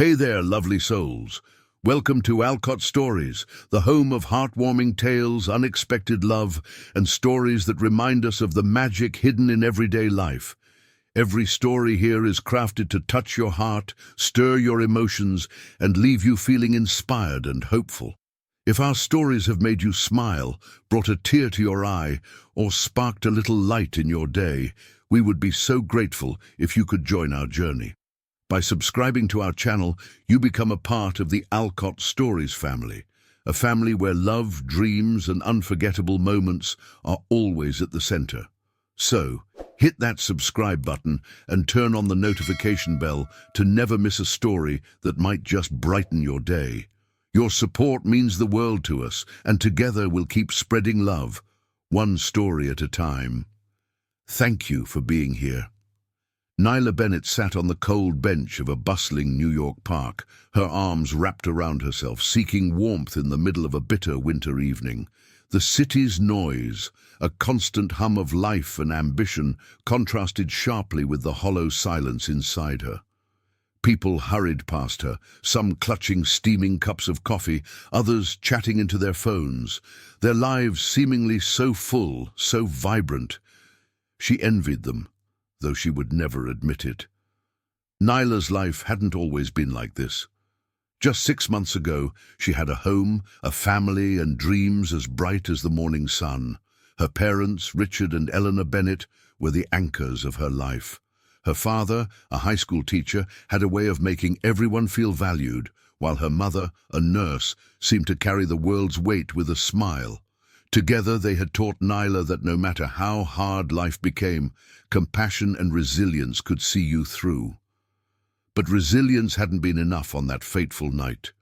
Hey there, lovely souls. Welcome to Alcott Stories, the home of heartwarming tales, unexpected love, and stories that remind us of the magic hidden in everyday life. Every story here is crafted to touch your heart, stir your emotions, and leave you feeling inspired and hopeful. If our stories have made you smile, brought a tear to your eye, or sparked a little light in your day, we would be so grateful if you could join our journey. By subscribing to our channel, you become a part of the Alcott Stories family, a family where love, dreams, and unforgettable moments are always at the center. So, hit that subscribe button and turn on the notification bell to never miss a story that might just brighten your day. Your support means the world to us, and together we'll keep spreading love, one story at a time. Thank you for being here. Nyla Bennett sat on the cold bench of a bustling New York park, her arms wrapped around herself, seeking warmth in the middle of a bitter winter evening. The city's noise, a constant hum of life and ambition, contrasted sharply with the hollow silence inside her. People hurried past her, some clutching steaming cups of coffee, others chatting into their phones, their lives seemingly so full, so vibrant. She envied them, though she would never admit it. Nyla's life hadn't always been like this. Just 6 months ago, she had a home, a family, and dreams as bright as the morning sun. Her parents, Richard and Eleanor Bennett, were the anchors of her life. Her father, a high school teacher, had a way of making everyone feel valued, while her mother, a nurse, seemed to carry the world's weight with a smile. Together they had taught Nyla that no matter how hard life became, compassion and resilience could see you through. But resilience hadn't been enough on that fateful night.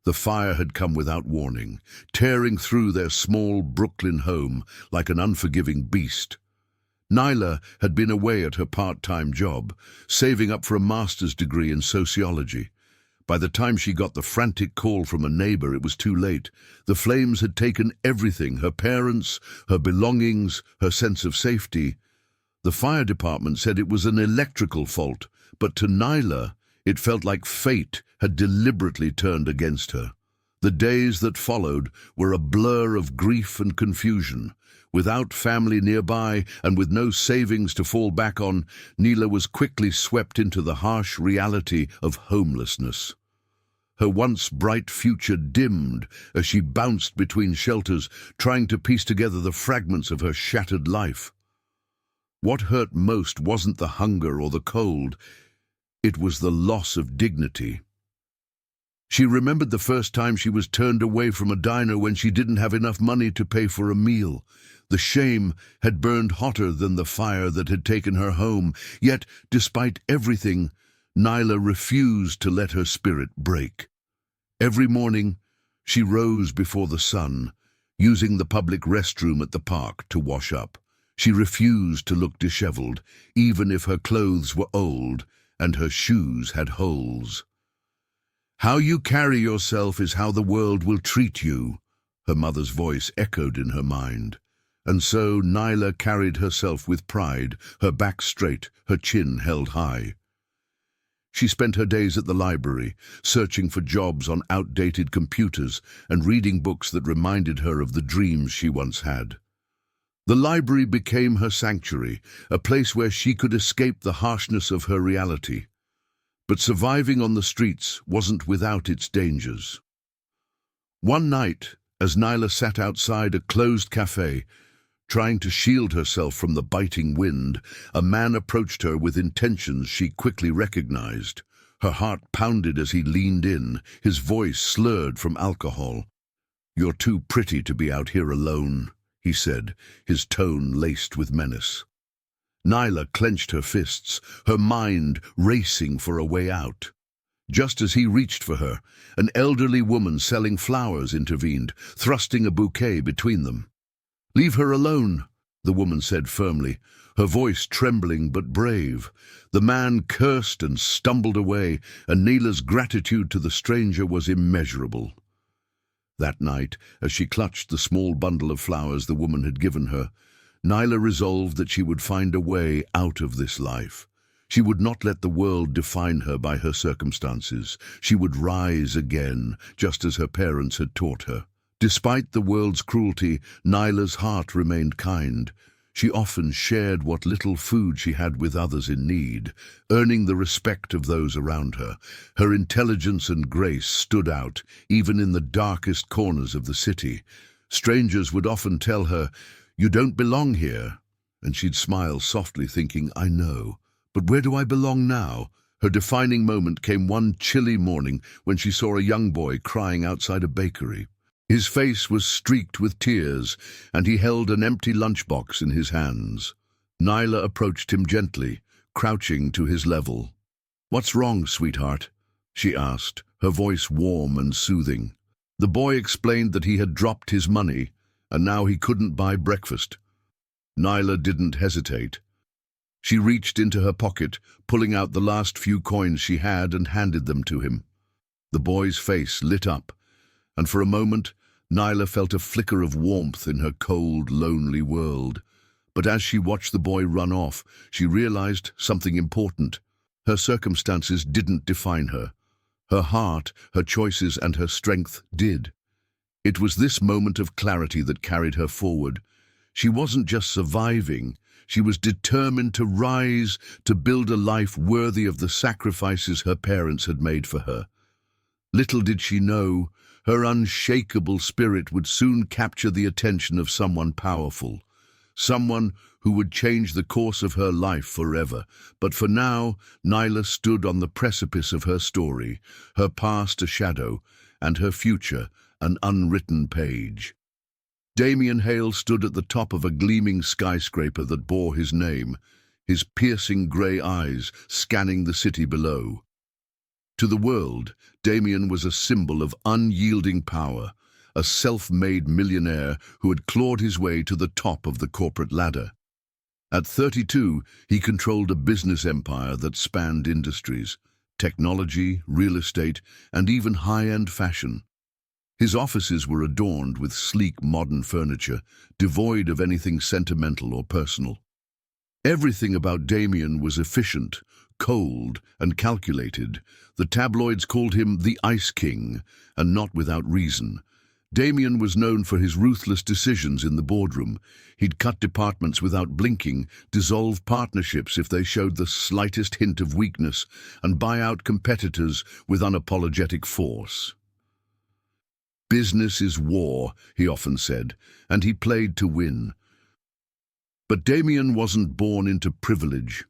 The fire had come without warning, tearing through their small Brooklyn home like an unforgiving beast. Nyla had been away at her part-time job, saving up for a master's degree in sociology. By the time she got the frantic call from a neighbor, it was too late. The flames had taken everything, her parents, her belongings, her sense of safety. The fire department said it was an electrical fault, but to Nyla, it felt like fate had deliberately turned against her. The days that followed were a blur of grief and confusion. Without family nearby and with no savings to fall back on, Nyla was quickly swept into the harsh reality of homelessness. Her once bright future dimmed as she bounced between shelters, trying to piece together the fragments of her shattered life. What hurt most wasn't the hunger or the cold, it was the loss of dignity. She remembered the first time she was turned away from a diner when she didn't have enough money to pay for a meal. The shame had burned hotter than the fire that had taken her home, yet, despite everything, Nyla refused to let her spirit break. Every morning, she rose before the sun, using the public restroom at the park to wash up. She refused to look disheveled, even if her clothes were old and her shoes had holes. "How you carry yourself is how the world will treat you," her mother's voice echoed in her mind. And so Nyla carried herself with pride, her back straight, her chin held high. She spent her days at the library, searching for jobs on outdated computers and reading books that reminded her of the dreams she once had. The library became her sanctuary, a place where she could escape the harshness of her reality. But surviving on the streets wasn't without its dangers. One night, as Nyla sat outside a closed cafe, trying to shield herself from the biting wind, a man approached her with intentions she quickly recognized. Her heart pounded as he leaned in, his voice slurred from alcohol. "You're too pretty to be out here alone," he said, his tone laced with menace. Nyla clenched her fists, her mind racing for a way out. Just as he reached for her, an elderly woman selling flowers intervened, thrusting a bouquet between them. "Leave her alone," the woman said firmly, her voice trembling but brave. The man cursed and stumbled away, and Nyla's gratitude to the stranger was immeasurable. That night, as she clutched the small bundle of flowers the woman had given her, Nyla resolved that she would find a way out of this life. She would not let the world define her by her circumstances. She would rise again, just as her parents had taught her. Despite the world's cruelty, Nyla's heart remained kind. She often shared what little food she had with others in need, earning the respect of those around her. Her intelligence and grace stood out, even in the darkest corners of the city. Strangers would often tell her, "You don't belong here." And she'd smile softly, thinking, "I know. But where do I belong now?" Her defining moment came one chilly morning when she saw a young boy crying outside a bakery. His face was streaked with tears, and he held an empty lunchbox in his hands. Nyla approached him gently, crouching to his level. "What's wrong, sweetheart?" she asked, her voice warm and soothing. The boy explained that he had dropped his money, and now he couldn't buy breakfast. Nyla didn't hesitate. She reached into her pocket, pulling out the last few coins she had and handed them to him. The boy's face lit up, and for a moment, Nyla felt a flicker of warmth in her cold, lonely world. But as she watched the boy run off, she realized something important. Her circumstances didn't define her. Her heart, her choices, and her strength did. It was this moment of clarity that carried her forward. She wasn't just surviving, she was determined to rise, to build a life worthy of the sacrifices her parents had made for her. Little did she know, her unshakable spirit would soon capture the attention of someone powerful, someone who would change the course of her life forever. But for now, Nyla stood on the precipice of her story, her past a shadow, and her future an unwritten page. Damien Hale stood at the top of a gleaming skyscraper that bore his name, his piercing grey eyes scanning the city below. To the world, Damien was a symbol of unyielding power, a self-made millionaire who had clawed his way to the top of the corporate ladder. At 32, he controlled a business empire that spanned industries, technology, real estate, and even high-end fashion. His offices were adorned with sleek modern furniture, devoid of anything sentimental or personal. Everything about Damien was efficient, cold, and calculated. The tabloids called him the Ice King, and not without reason. Damien was known for his ruthless decisions in the boardroom. He'd cut departments without blinking, dissolve partnerships if they showed the slightest hint of weakness, and buy out competitors with unapologetic force. "Business is war," he often said, and he played to win. But Damien wasn't born into privilege.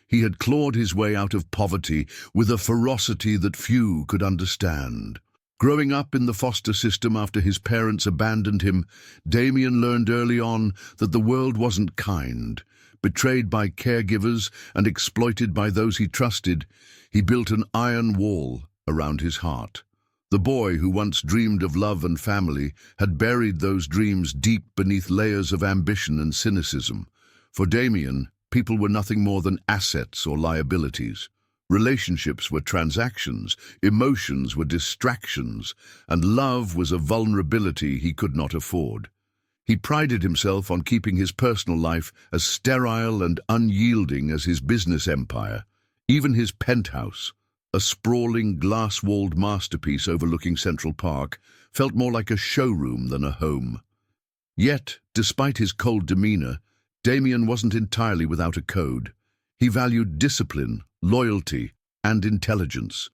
He had clawed his way out of poverty with a ferocity that few could understand. Growing up in the foster system after his parents abandoned him, Damien learned early on that the world wasn't kind. Betrayed by caregivers and exploited by those he trusted, he built an iron wall around his heart. The boy who once dreamed of love and family had buried those dreams deep beneath layers of ambition and cynicism. For Damien, people were nothing more than assets or liabilities. Relationships were transactions, emotions were distractions, and love was a vulnerability he could not afford. He prided himself on keeping his personal life as sterile and unyielding as his business empire. Even his penthouse, a sprawling, glass-walled masterpiece overlooking Central Park, felt more like a showroom than a home. Yet, despite his cold demeanor, Damien wasn't entirely without a code. He valued discipline, loyalty, and intelligence.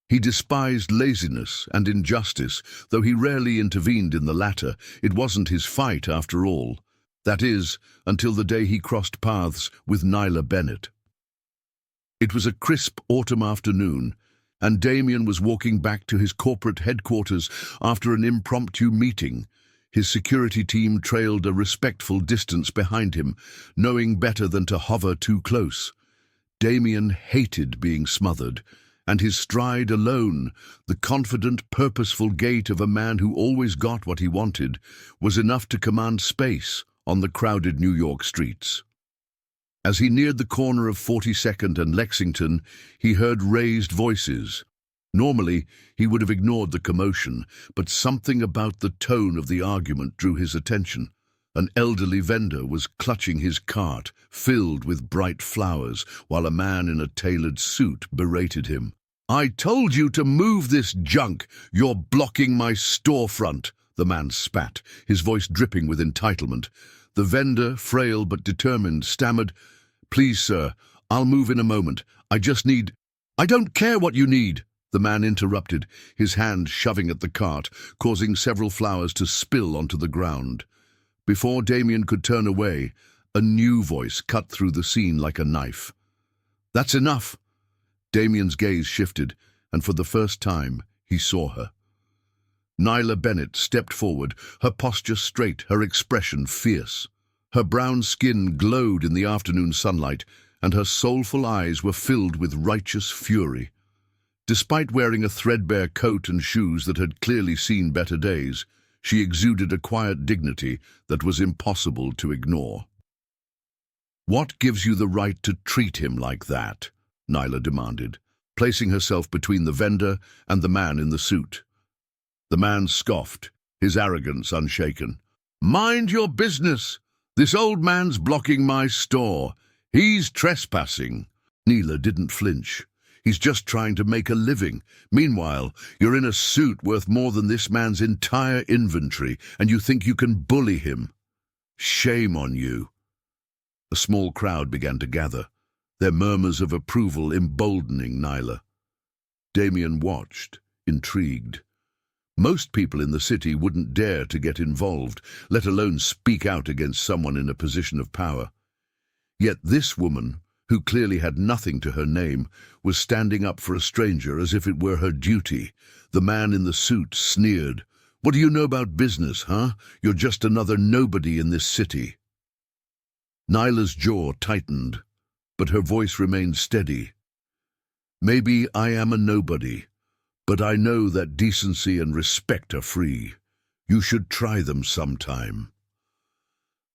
He despised laziness and injustice, though he rarely intervened in the latter. It wasn't his fight, after all. That is, until the day he crossed paths with Nyla Bennett. It was a crisp autumn afternoon, and Damien was walking back to his corporate headquarters after an impromptu meeting. His security team trailed a respectful distance behind him, knowing better than to hover too close. Damien hated being smothered, and his stride alone, the confident, purposeful gait of a man who always got what he wanted, was enough to command space on the crowded New York streets. As he neared the corner of 42nd and Lexington, he heard raised voices. Normally, he would have ignored the commotion, but something about the tone of the argument drew his attention. An elderly vendor was clutching his cart, filled with bright flowers, while a man in a tailored suit berated him. "I told you to move this junk! You're blocking my storefront!" The man spat, his voice dripping with entitlement. The vendor, frail but determined, stammered, "Please, sir, I'll move in a moment. I just need—" "I don't care what you need!" The man interrupted, his hand shoving at the cart, causing several flowers to spill onto the ground. Before Damien could turn away, a new voice cut through the scene like a knife. "That's enough!" Damien's gaze shifted, and for the first time, he saw her. Nyla Bennett stepped forward, her posture straight, her expression fierce. Her brown skin glowed in the afternoon sunlight, and her soulful eyes were filled with righteous fury. Despite wearing a threadbare coat and shoes that had clearly seen better days, she exuded a quiet dignity that was impossible to ignore. "What gives you the right to treat him like that?" Nyla demanded, placing herself between the vendor and the man in the suit. The man scoffed, his arrogance unshaken. "Mind your business! This old man's blocking my store. He's trespassing." Nyla didn't flinch. "He's just trying to make a living. Meanwhile, you're in a suit worth more than this man's entire inventory, and you think you can bully him. Shame on you." A small crowd began to gather, their murmurs of approval emboldening Nyla. Damien watched, intrigued. Most people in the city wouldn't dare to get involved, let alone speak out against someone in a position of power. Yet this woman, who clearly had nothing to her name, was standing up for a stranger as if it were her duty. The man in the suit sneered. "What do you know about business, huh? You're just another nobody in this city." Nyla's jaw tightened, but her voice remained steady. "Maybe I am a nobody, but I know that decency and respect are free. You should try them sometime."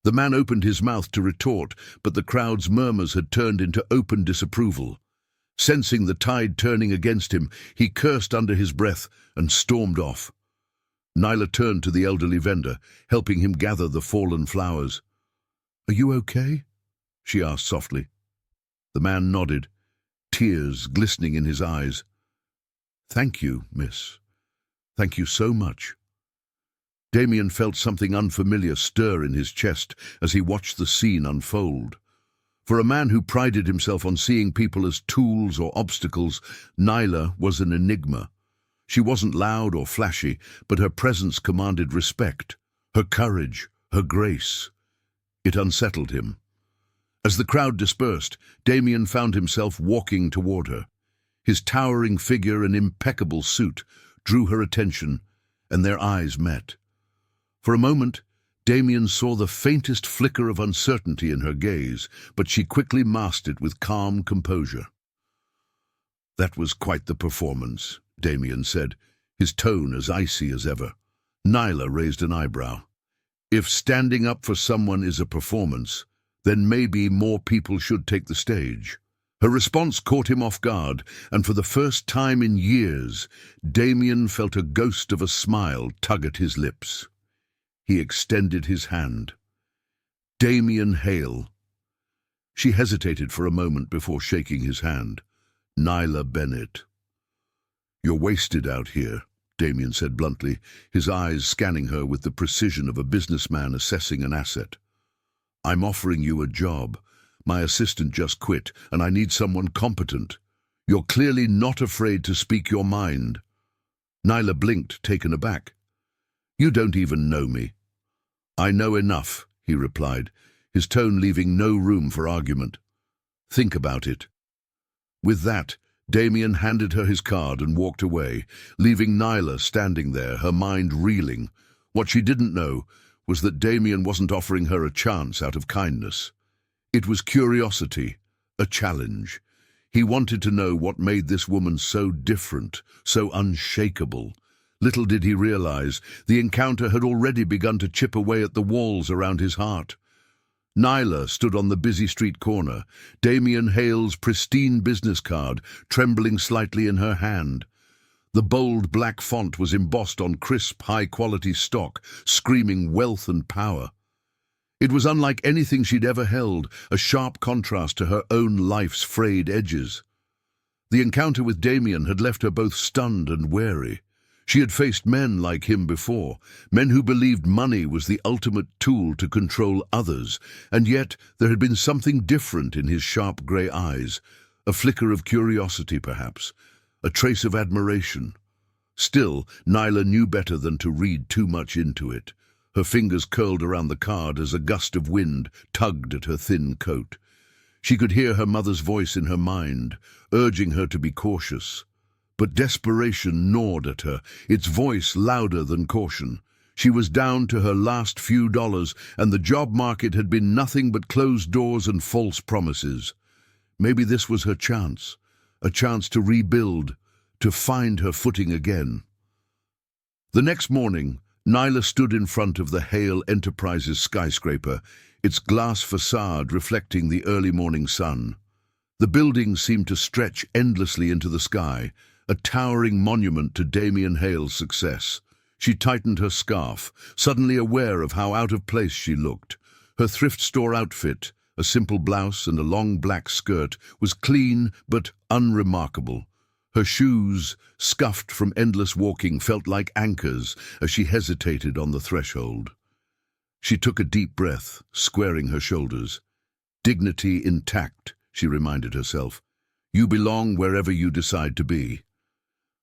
The man opened his mouth to retort, but the crowd's murmurs had turned into open disapproval. Sensing the tide turning against him, he cursed under his breath and stormed off. Nyla turned to the elderly vendor, helping him gather the fallen flowers. "Are you okay?" she asked softly. The man nodded, tears glistening in his eyes. "Thank you, miss. Thank you so much." Damien felt something unfamiliar stir in his chest as he watched the scene unfold. For a man who prided himself on seeing people as tools or obstacles, Nyla was an enigma. She wasn't loud or flashy, but her presence commanded respect. Her courage, her grace. It unsettled him. As the crowd dispersed, Damien found himself walking toward her. His towering figure and impeccable suit drew her attention, and their eyes met. For a moment, Damien saw the faintest flicker of uncertainty in her gaze, but she quickly masked it with calm composure. "That was quite the performance," Damien said, his tone as icy as ever. Nyla raised an eyebrow. "If standing up for someone is a performance, then maybe more people should take the stage." Her response caught him off guard, and for the first time in years, Damien felt a ghost of a smile tug at his lips. He extended his hand. "Damien Hale." She hesitated for a moment before shaking his hand. "Nyla Bennett." "You're wasted out here," Damien said bluntly, his eyes scanning her with the precision of a businessman assessing an asset. "I'm offering you a job. My assistant just quit, and I need someone competent. You're clearly not afraid to speak your mind." Nyla blinked, taken aback. "You don't even know me." "I know enough," he replied, his tone leaving no room for argument. "Think about it." With that, Damien handed her his card and walked away, leaving Nyla standing there, her mind reeling. What she didn't know was that Damien wasn't offering her a chance out of kindness. It was curiosity, a challenge. He wanted to know what made this woman so different, so unshakable. Little did he realize, the encounter had already begun to chip away at the walls around his heart. Nyla stood on the busy street corner, Damien Hale's pristine business card trembling slightly in her hand. The bold black font was embossed on crisp, high-quality stock, screaming wealth and power. It was unlike anything she'd ever held, a sharp contrast to her own life's frayed edges. The encounter with Damien had left her both stunned and wary. She had faced men like him before, men who believed money was the ultimate tool to control others, and yet there had been something different in his sharp grey eyes, a flicker of curiosity perhaps, a trace of admiration. Still, Nyla knew better than to read too much into it. Her fingers curled around the card as a gust of wind tugged at her thin coat. She could hear her mother's voice in her mind, urging her to be cautious. But desperation gnawed at her, its voice louder than caution. She was down to her last few dollars, and the job market had been nothing but closed doors and false promises. Maybe this was her chance, a chance to rebuild, to find her footing again. The next morning, Nyla stood in front of the Hale Enterprises skyscraper, its glass facade reflecting the early morning sun. The building seemed to stretch endlessly into the sky, a towering monument to Damien Hale's success. She tightened her scarf, suddenly aware of how out of place she looked. Her thrift store outfit, a simple blouse and a long black skirt, was clean but unremarkable. Her shoes, scuffed from endless walking, felt like anchors as she hesitated on the threshold. She took a deep breath, squaring her shoulders. Dignity intact, she reminded herself. You belong wherever you decide to be.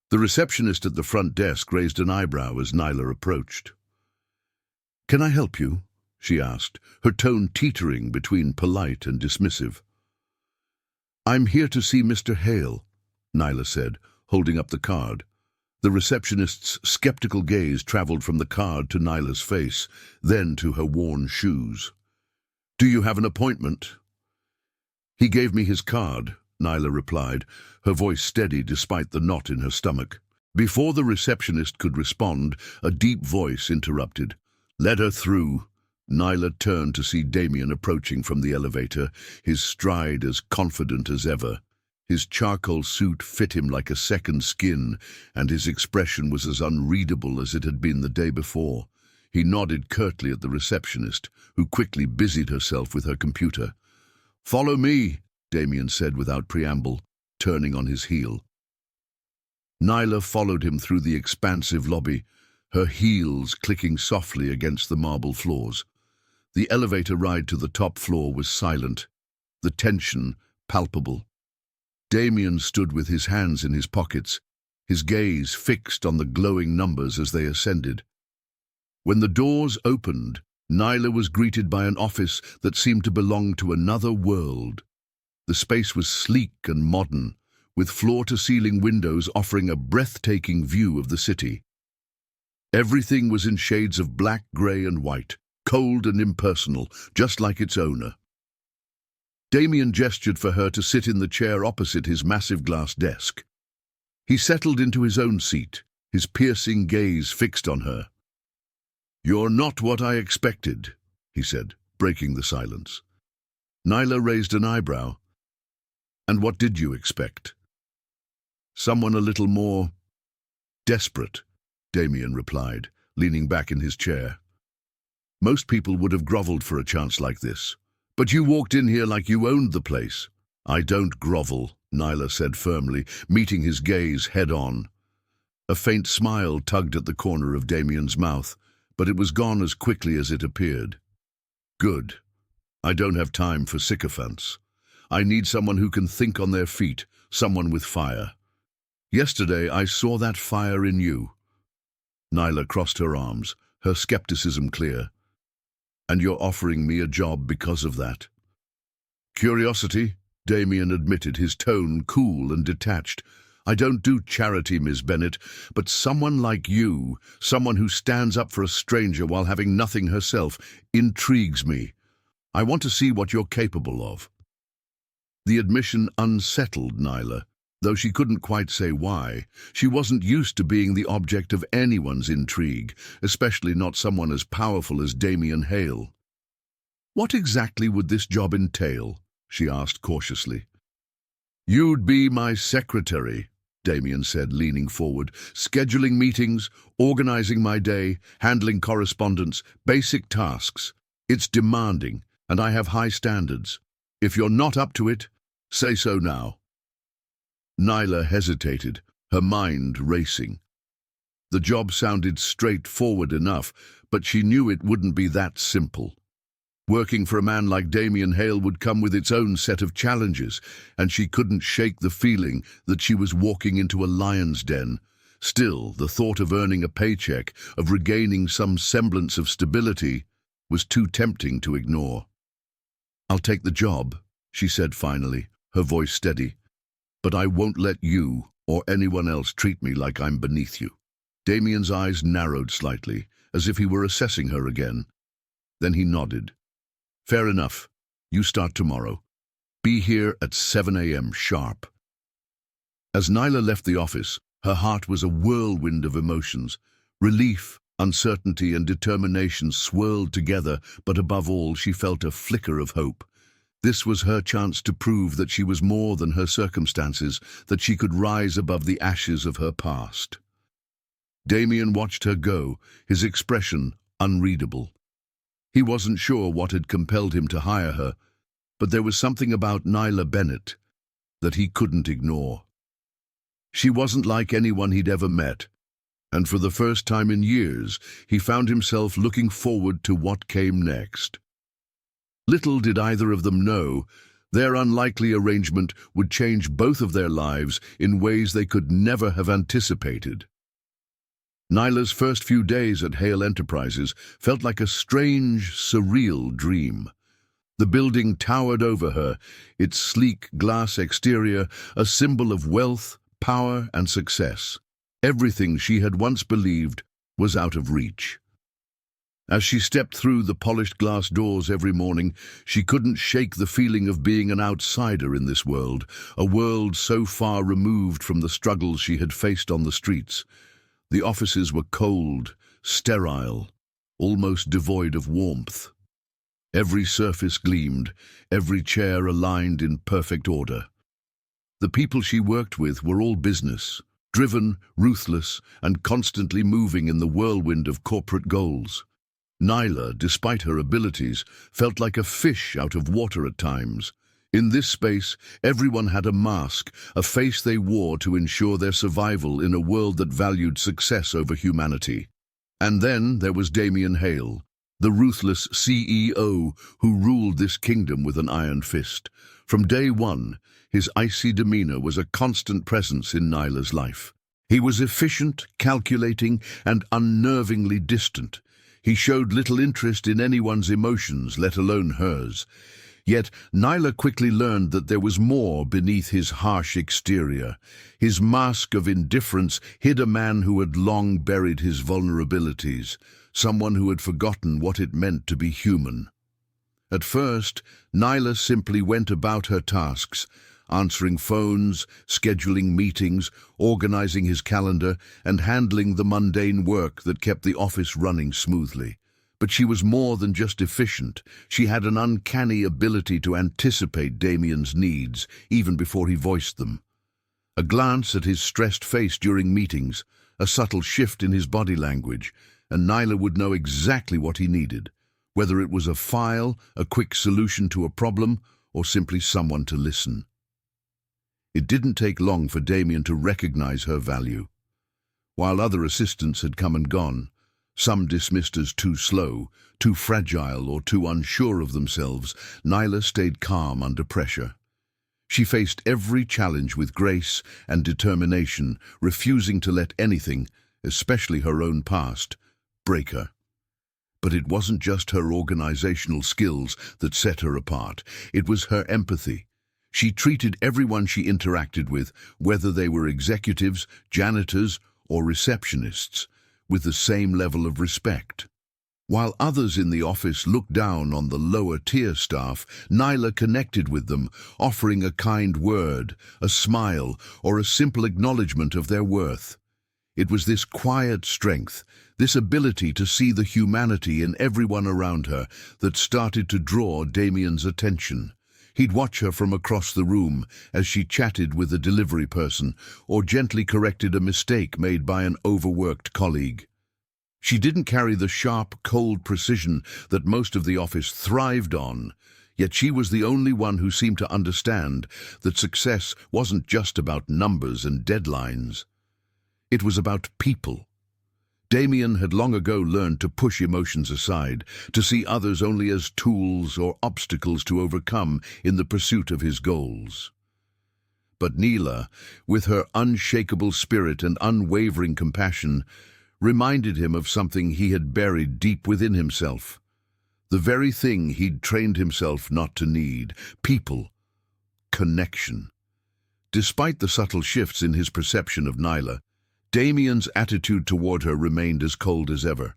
The receptionist at the front desk raised an eyebrow as Nyla approached. "Can I help you?" she asked, her tone teetering between polite and dismissive. "I'm here to see Mr. Hale," Nyla said, holding up the card. The receptionist's skeptical gaze traveled from the card to Nyla's face, then to her worn shoes. "Do you have an appointment?" "He gave me his card," Nyla replied, her voice steady despite the knot in her stomach. Before the receptionist could respond, a deep voice interrupted. "Let her through." Nyla turned to see Damien approaching from the elevator, his stride as confident as ever. His charcoal suit fit him like a second skin, and his expression was as unreadable as it had been the day before. He nodded curtly at the receptionist, who quickly busied herself with her computer. "Follow me," Damien said without preamble, turning on his heel. Nyla followed him through the expansive lobby, her heels clicking softly against the marble floors. The elevator ride to the top floor was silent, the tension palpable. Damien stood with his hands in his pockets, his gaze fixed on the glowing numbers as they ascended. When the doors opened, Nyla was greeted by an office that seemed to belong to another world. The space was sleek and modern, with floor-to-ceiling windows offering a breathtaking view of the city. Everything was in shades of black, grey and white, cold and impersonal, just like its owner. Damien gestured for her to sit in the chair opposite his massive glass desk. He settled into his own seat, his piercing gaze fixed on her. "You're not what I expected," he said, breaking the silence. Nyla raised an eyebrow. "And what did you expect?" "Someone a little more desperate," Damien replied, leaning back in his chair. "Most people would have groveled for a chance like this. But you walked in here like you owned the place." "I don't grovel," Nyla said firmly, meeting his gaze head-on. A faint smile tugged at the corner of Damien's mouth, but it was gone as quickly as it appeared. "Good. I don't have time for sycophants. I need someone who can think on their feet, someone with fire. Yesterday I saw that fire in you." Nyla crossed her arms, her skepticism clear. "And you're offering me a job because of that?" "Curiosity," Damien admitted, his tone cool and detached. "I don't do charity, Miss Bennett, but someone like you, someone who stands up for a stranger while having nothing herself, intrigues me. I want to see what you're capable of." The admission unsettled Nyla, though she couldn't quite say why. She wasn't used to being the object of anyone's intrigue, especially not someone as powerful as Damien Hale. "What exactly would this job entail?" she asked cautiously. "You'd be my secretary," Damien said, leaning forward, "scheduling meetings, organizing my day, handling correspondence, basic tasks. It's demanding, and I have high standards. If you're not up to it, say so now." Nyla hesitated, her mind racing. The job sounded straightforward enough, but she knew it wouldn't be that simple. Working for a man like Damien Hale would come with its own set of challenges, and she couldn't shake the feeling that she was walking into a lion's den. Still, the thought of earning a paycheck, of regaining some semblance of stability, was too tempting to ignore. "I'll take the job," she said finally, her voice steady. "But I won't let you or anyone else treat me like I'm beneath you." Damien's eyes narrowed slightly, as if he were assessing her again. Then he nodded. "Fair enough. You start tomorrow. Be here at 7 a.m. sharp." As Nyla left the office, her heart was a whirlwind of emotions. Relief, uncertainty, and determination swirled together, but above all, she felt a flicker of hope. This was her chance to prove that she was more than her circumstances, that she could rise above the ashes of her past. Damien watched her go, his expression unreadable. He wasn't sure what had compelled him to hire her, but there was something about Nyla Bennett that he couldn't ignore. She wasn't like anyone he'd ever met, and for the first time in years, he found himself looking forward to what came next. Little did either of them know, their unlikely arrangement would change both of their lives in ways they could never have anticipated. Nyla's first few days at Hale Enterprises felt like a strange, surreal dream. The building towered over her, its sleek glass exterior a symbol of wealth, power, and success. Everything she had once believed was out of reach. As she stepped through the polished glass doors every morning, she couldn't shake the feeling of being an outsider in this world, a world so far removed from the struggles she had faced on the streets. The offices were cold, sterile, almost devoid of warmth. Every surface gleamed, every chair aligned in perfect order. The people she worked with were all business, driven, ruthless, and constantly moving in the whirlwind of corporate goals. Nyla, despite her abilities, felt like a fish out of water at times. In this space, everyone had a mask, a face they wore to ensure their survival in a world that valued success over humanity. And then there was Damien Hale, the ruthless CEO who ruled this kingdom with an iron fist. From day one, his icy demeanor was a constant presence in Nyla's life. He was efficient, calculating, and unnervingly distant. He showed little interest in anyone's emotions, let alone hers. Yet Nyla quickly learned that there was more beneath his harsh exterior. His mask of indifference hid a man who had long buried his vulnerabilities, someone who had forgotten what it meant to be human. At first, Nyla simply went about her tasks, answering phones, scheduling meetings, organizing his calendar, and handling the mundane work that kept the office running smoothly. But she was more than just efficient. She had an uncanny ability to anticipate Damien's needs, even before he voiced them. A glance at his stressed face during meetings, a subtle shift in his body language, and Nyla would know exactly what he needed, whether it was a file, a quick solution to a problem, or simply someone to listen. It didn't take long for Damien to recognize her value. While other assistants had come and gone, some dismissed as too slow, too fragile, or too unsure of themselves, Nyla stayed calm under pressure. She faced every challenge with grace and determination, refusing to let anything, especially her own past, break her. But it wasn't just her organizational skills that set her apart. It was her empathy. She treated everyone she interacted with, whether they were executives, janitors, or receptionists, with the same level of respect. While others in the office looked down on the lower-tier staff, Nyla connected with them, offering a kind word, a smile, or a simple acknowledgement of their worth. It was this quiet strength, this ability to see the humanity in everyone around her, that started to draw Damien's attention. He'd watch her from across the room as she chatted with a delivery person or gently corrected a mistake made by an overworked colleague. She didn't carry the sharp, cold precision that most of the office thrived on, yet she was the only one who seemed to understand that success wasn't just about numbers and deadlines. It was about people. Damien had long ago learned to push emotions aside, to see others only as tools or obstacles to overcome in the pursuit of his goals. But Neela, with her unshakable spirit and unwavering compassion, reminded him of something he had buried deep within himself. The very thing he'd trained himself not to need: people, connection. Despite the subtle shifts in his perception of Nyla, Damien's attitude toward her remained as cold as ever.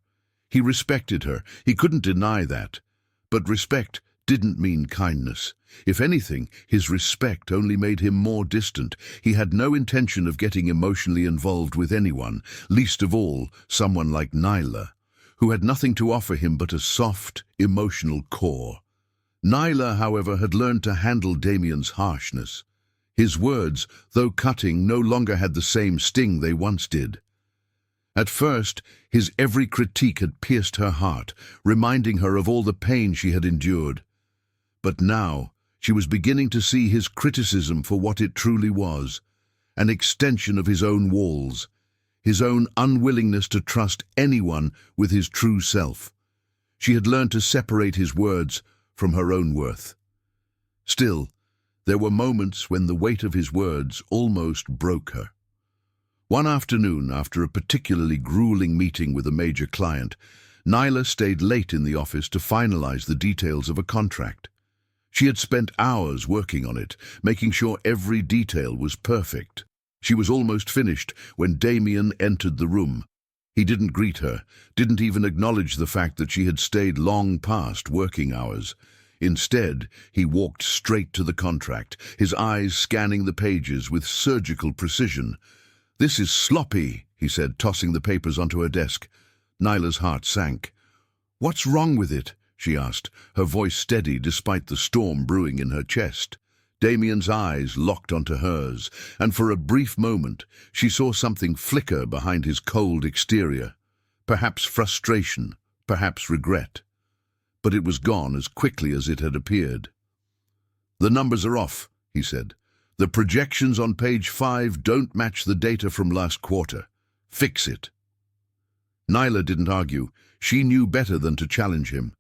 He respected her, he couldn't deny that. But respect didn't mean kindness. If anything, his respect only made him more distant. He had no intention of getting emotionally involved with anyone, least of all someone like Nyla, who had nothing to offer him but a soft, emotional core. Nyla, however, had learned to handle Damien's harshness. His words, though cutting, no longer had the same sting they once did. At first, his every critique had pierced her heart, reminding her of all the pain she had endured. But now, she was beginning to see his criticism for what it truly was: an extension of his own walls, his own unwillingness to trust anyone with his true self. She had learned to separate his words from her own worth. Still, there were moments when the weight of his words almost broke her. One afternoon, after a particularly grueling meeting with a major client, Nyla stayed late in the office to finalize the details of a contract. She had spent hours working on it, making sure every detail was perfect. She was almost finished when Damien entered the room. He didn't greet her, didn't even acknowledge the fact that she had stayed long past working hours. Instead, he walked straight to the contract, his eyes scanning the pages with surgical precision. "This is sloppy," he said, tossing the papers onto her desk. Nyla's heart sank. "What's wrong with it?" she asked, her voice steady despite the storm brewing in her chest. Damien's eyes locked onto hers, and for a brief moment she saw something flicker behind his cold exterior. Perhaps frustration, perhaps regret. But it was gone as quickly as it had appeared. "The numbers are off," he said. "The projections on page 5 don't match the data from last quarter. Fix it." Nyla didn't argue. She knew better than to challenge him.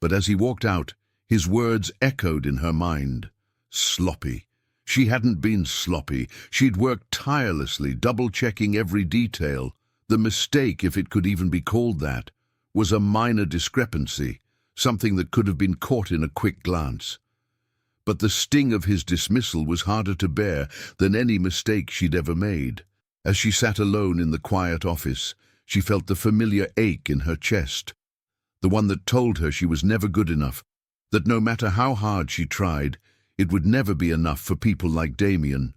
But as he walked out, his words echoed in her mind. Sloppy. She hadn't been sloppy. She'd worked tirelessly, double-checking every detail. The mistake, if it could even be called that, was a minor discrepancy, something that could have been caught in a quick glance. But the sting of his dismissal was harder to bear than any mistake she'd ever made. As she sat alone in the quiet office, she felt the familiar ache in her chest, the one that told her she was never good enough, that no matter how hard she tried, it would never be enough for people like Damien.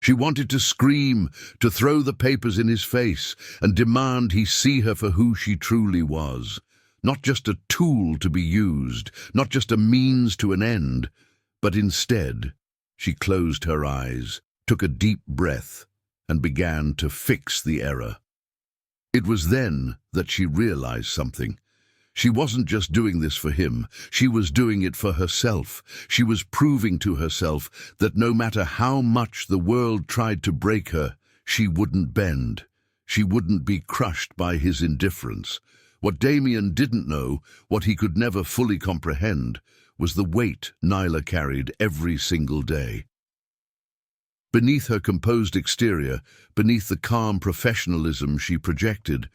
She wanted to scream, to throw the papers in his face, and demand he see her for who she truly was. Not just a tool to be used, not just a means to an end, but instead, she closed her eyes, took a deep breath, and began to fix the error. It was then that she realized something. She wasn't just doing this for him, she was doing it for herself. She was proving to herself that no matter how much the world tried to break her, she wouldn't bend. She wouldn't be crushed by his indifference. What Damien didn't know, what he could never fully comprehend, was the weight Nyla carried every single day. Beneath her composed exterior, beneath the calm professionalism she projected,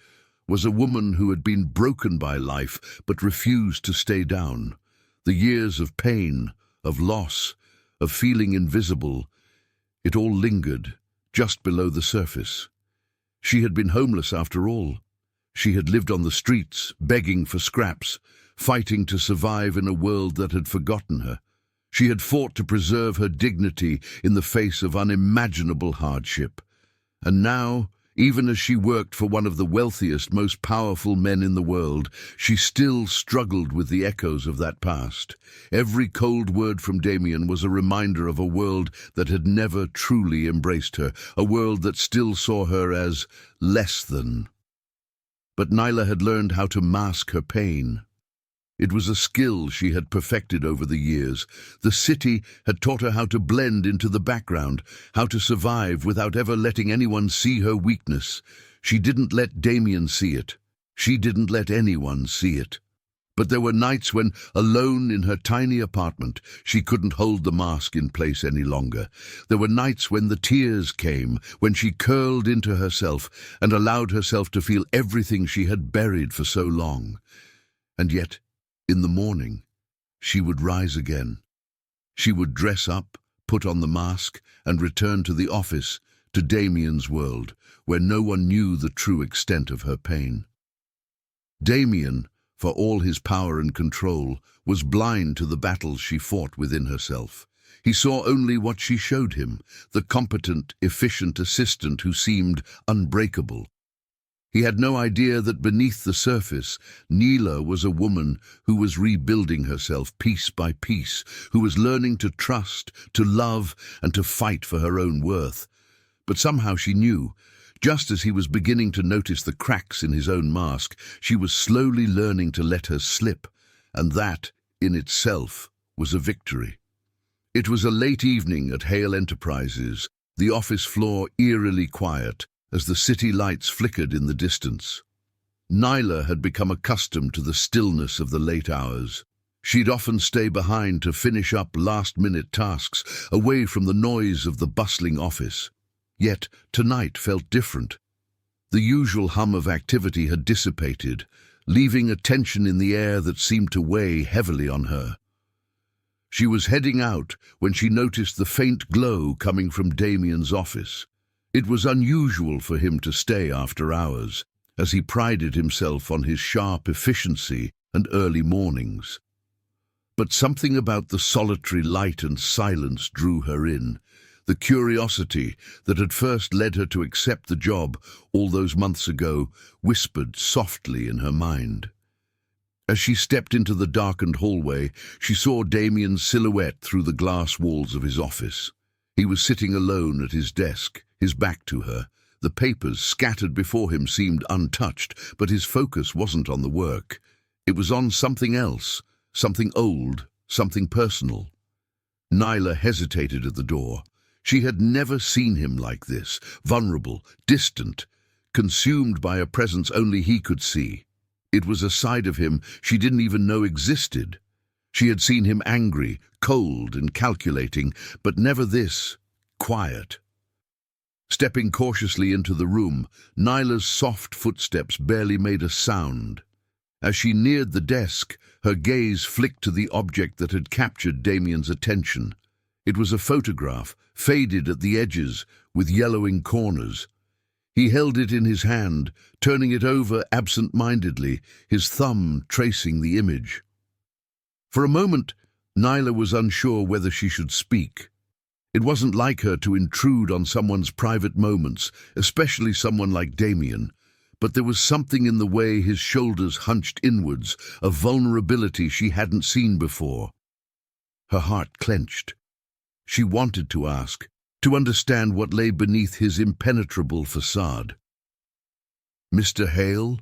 was a woman who had been broken by life but refused to stay down. The years of pain, of loss, of feeling invisible, it all lingered just below the surface. She had been homeless after all. She had lived on the streets, begging for scraps, fighting to survive in a world that had forgotten her. She had fought to preserve her dignity in the face of unimaginable hardship. And now, even as she worked for one of the wealthiest, most powerful men in the world, she still struggled with the echoes of that past. Every cold word from Damien was a reminder of a world that had never truly embraced her, a world that still saw her as less than. But Nyla had learned how to mask her pain. It was a skill she had perfected over the years. The city had taught her how to blend into the background, how to survive without ever letting anyone see her weakness. She didn't let Damien see it. She didn't let anyone see it. But there were nights when, alone in her tiny apartment, she couldn't hold the mask in place any longer. There were nights when the tears came, when she curled into herself and allowed herself to feel everything she had buried for so long. And yet, in the morning, she would rise again. She would dress up, put on the mask, and return to the office, to Damien's world, where no one knew the true extent of her pain. Damien, for all his power and control, was blind to the battles she fought within herself. He saw only what she showed him, the competent, efficient assistant who seemed unbreakable. He had no idea that beneath the surface, Nyla was a woman who was rebuilding herself piece by piece, who was learning to trust, to love, and to fight for her own worth. But somehow she knew, just as he was beginning to notice the cracks in his own mask, she was slowly learning to let her slip, and that, in itself, was a victory. It was a late evening at Hale Enterprises, the office floor eerily quiet, as the city lights flickered in the distance. Nyla had become accustomed to the stillness of the late hours. She'd often stay behind to finish up last-minute tasks, away from the noise of the bustling office. Yet tonight felt different. The usual hum of activity had dissipated, leaving a tension in the air that seemed to weigh heavily on her. She was heading out when she noticed the faint glow coming from Damien's office. It was unusual for him to stay after hours, as he prided himself on his sharp efficiency and early mornings. But something about the solitary light and silence drew her in. The curiosity that had first led her to accept the job all those months ago whispered softly in her mind. As she stepped into the darkened hallway, she saw Damien's silhouette through the glass walls of his office. He was sitting alone at his desk, his back to her. The papers scattered before him seemed untouched, but his focus wasn't on the work. It was on something else, something old, something personal. Nyla hesitated at the door. She had never seen him like this, vulnerable, distant, consumed by a presence only he could see. It was a side of him she didn't even know existed. She had seen him angry, cold and calculating, but never this, quiet. Stepping cautiously into the room, Nyla's soft footsteps barely made a sound. As she neared the desk, her gaze flicked to the object that had captured Damien's attention. It was a photograph, faded at the edges, with yellowing corners. He held it in his hand, turning it over absent-mindedly, his thumb tracing the image. For a moment, Nyla was unsure whether she should speak. It wasn't like her to intrude on someone's private moments, especially someone like Damien, but there was something in the way his shoulders hunched inwards, a vulnerability she hadn't seen before. Her heart clenched. She wanted to ask, to understand what lay beneath his impenetrable facade. "Mr. Hale?"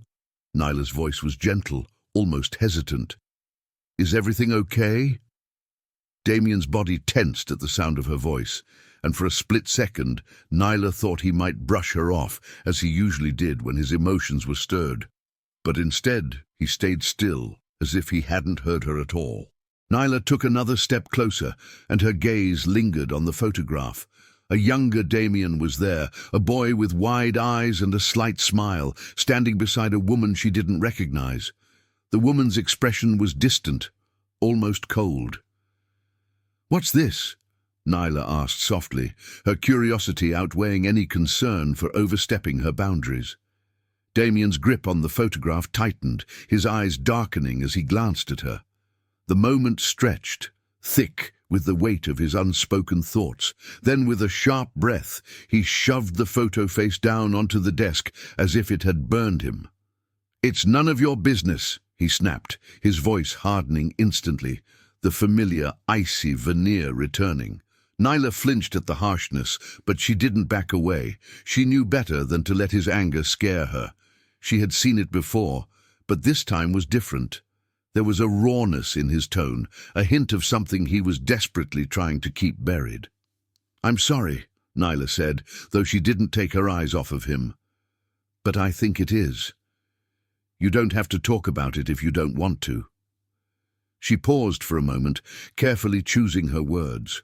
Nyla's voice was gentle, almost hesitant. "Is everything okay?" Damien's body tensed at the sound of her voice, and for a split second, Nyla thought he might brush her off, as he usually did when his emotions were stirred. But instead, he stayed still, as if he hadn't heard her at all. Nyla took another step closer, and her gaze lingered on the photograph. A younger Damien was there, a boy with wide eyes and a slight smile, standing beside a woman she didn't recognize. The woman's expression was distant, almost cold. "What's this?" Nyla asked softly, her curiosity outweighing any concern for overstepping her boundaries. Damien's grip on the photograph tightened, his eyes darkening as he glanced at her. The moment stretched, thick with the weight of his unspoken thoughts. Then, with a sharp breath, he shoved the photo face down onto the desk as if it had burned him. "It's none of your business," he snapped, his voice hardening instantly, the familiar, icy veneer returning. Nyla flinched at the harshness, but she didn't back away. She knew better than to let his anger scare her. She had seen it before, but this time was different. There was a rawness in his tone, a hint of something he was desperately trying to keep buried. "I'm sorry," Nyla said, though she didn't take her eyes off of him. "But I think it is. You don't have to talk about it if you don't want to." She paused for a moment, carefully choosing her words.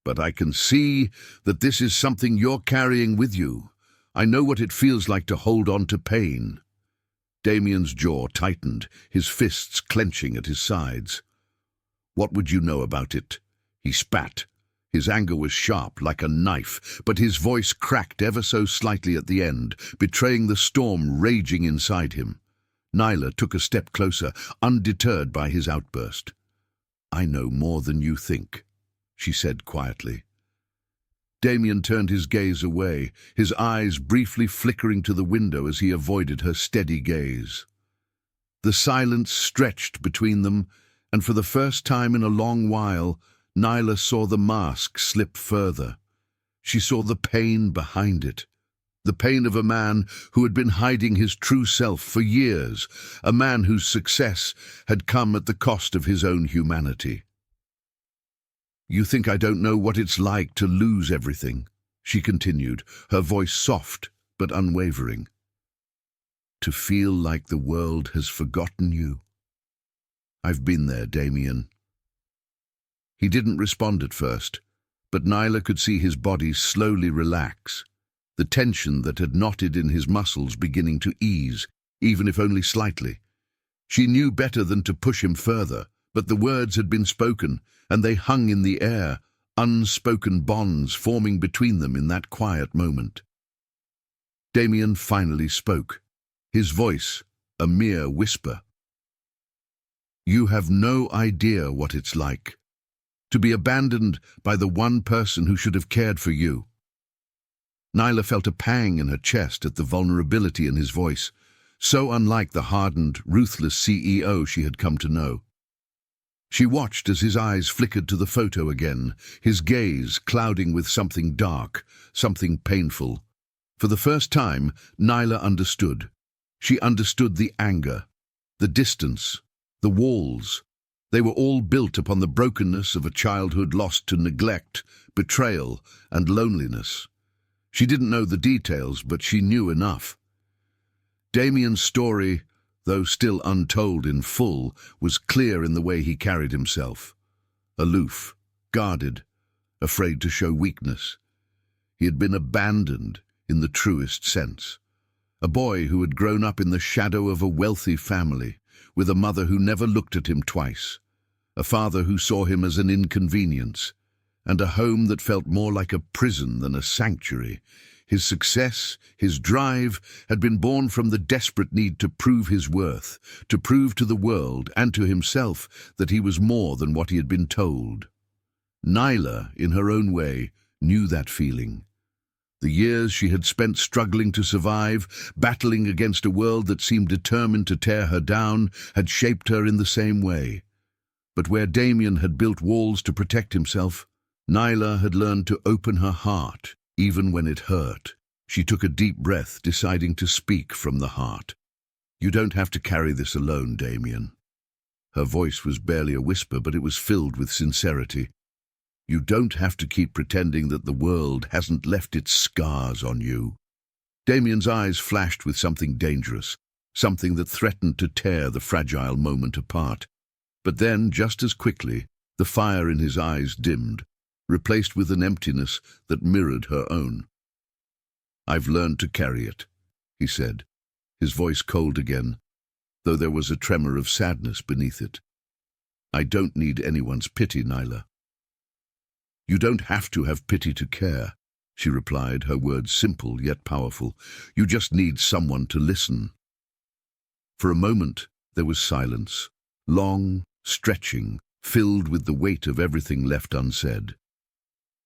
"But I can see that this is something you're carrying with you. I know what it feels like to hold on to pain." Damien's jaw tightened, his fists clenching at his sides. "What would you know about it?" He spat. His anger was sharp, like a knife, but his voice cracked ever so slightly at the end, betraying the storm raging inside him. Nyla took a step closer, undeterred by his outburst. "I know more than you think," she said quietly. Damien turned his gaze away, his eyes briefly flickering to the window as he avoided her steady gaze. The silence stretched between them, and for the first time in a long while, Nyla saw the mask slip further. She saw the pain behind it, the pain of a man who had been hiding his true self for years, a man whose success had come at the cost of his own humanity. "You think I don't know what it's like to lose everything," she continued, her voice soft but unwavering. "To feel like the world has forgotten you. I've been there, Damien." He didn't respond at first, but Nyla could see his body slowly relax, the tension that had knotted in his muscles beginning to ease, even if only slightly. She knew better than to push him further, but the words had been spoken, and they hung in the air, unspoken bonds forming between them in that quiet moment. Damien finally spoke, his voice a mere whisper. "You have no idea what it's like to be abandoned by the one person who should have cared for you." Nyla felt a pang in her chest at the vulnerability in his voice, so unlike the hardened, ruthless CEO she had come to know. She watched as his eyes flickered to the photo again, his gaze clouding with something dark, something painful. For the first time, Nyla understood. She understood the anger, the distance, the walls. They were all built upon the brokenness of a childhood lost to neglect, betrayal, and loneliness. She didn't know the details, but she knew enough. Damien's story, though still untold in full, was clear in the way he carried himself. Aloof, guarded, afraid to show weakness. He had been abandoned in the truest sense. A boy who had grown up in the shadow of a wealthy family, with a mother who never looked at him twice, a father who saw him as an inconvenience, and a home that felt more like a prison than a sanctuary. His success, his drive, had been born from the desperate need to prove his worth, to prove to the world and to himself that he was more than what he had been told. Nyla, in her own way, knew that feeling. The years she had spent struggling to survive, battling against a world that seemed determined to tear her down, had shaped her in the same way. But where Damien had built walls to protect himself, Nyla had learned to open her heart, even when it hurt. She took a deep breath, deciding to speak from the heart. "You don't have to carry this alone, Damien." Her voice was barely a whisper, but it was filled with sincerity. "You don't have to keep pretending that the world hasn't left its scars on you." Damien's eyes flashed with something dangerous, something that threatened to tear the fragile moment apart. But then, just as quickly, the fire in his eyes dimmed, replaced with an emptiness that mirrored her own. "I've learned to carry it," he said, his voice cold again, though there was a tremor of sadness beneath it. "I don't need anyone's pity, Nyla." "You don't have to have pity to care," she replied, her words simple yet powerful. "You just need someone to listen." For a moment, there was silence, long, stretching, filled with the weight of everything left unsaid.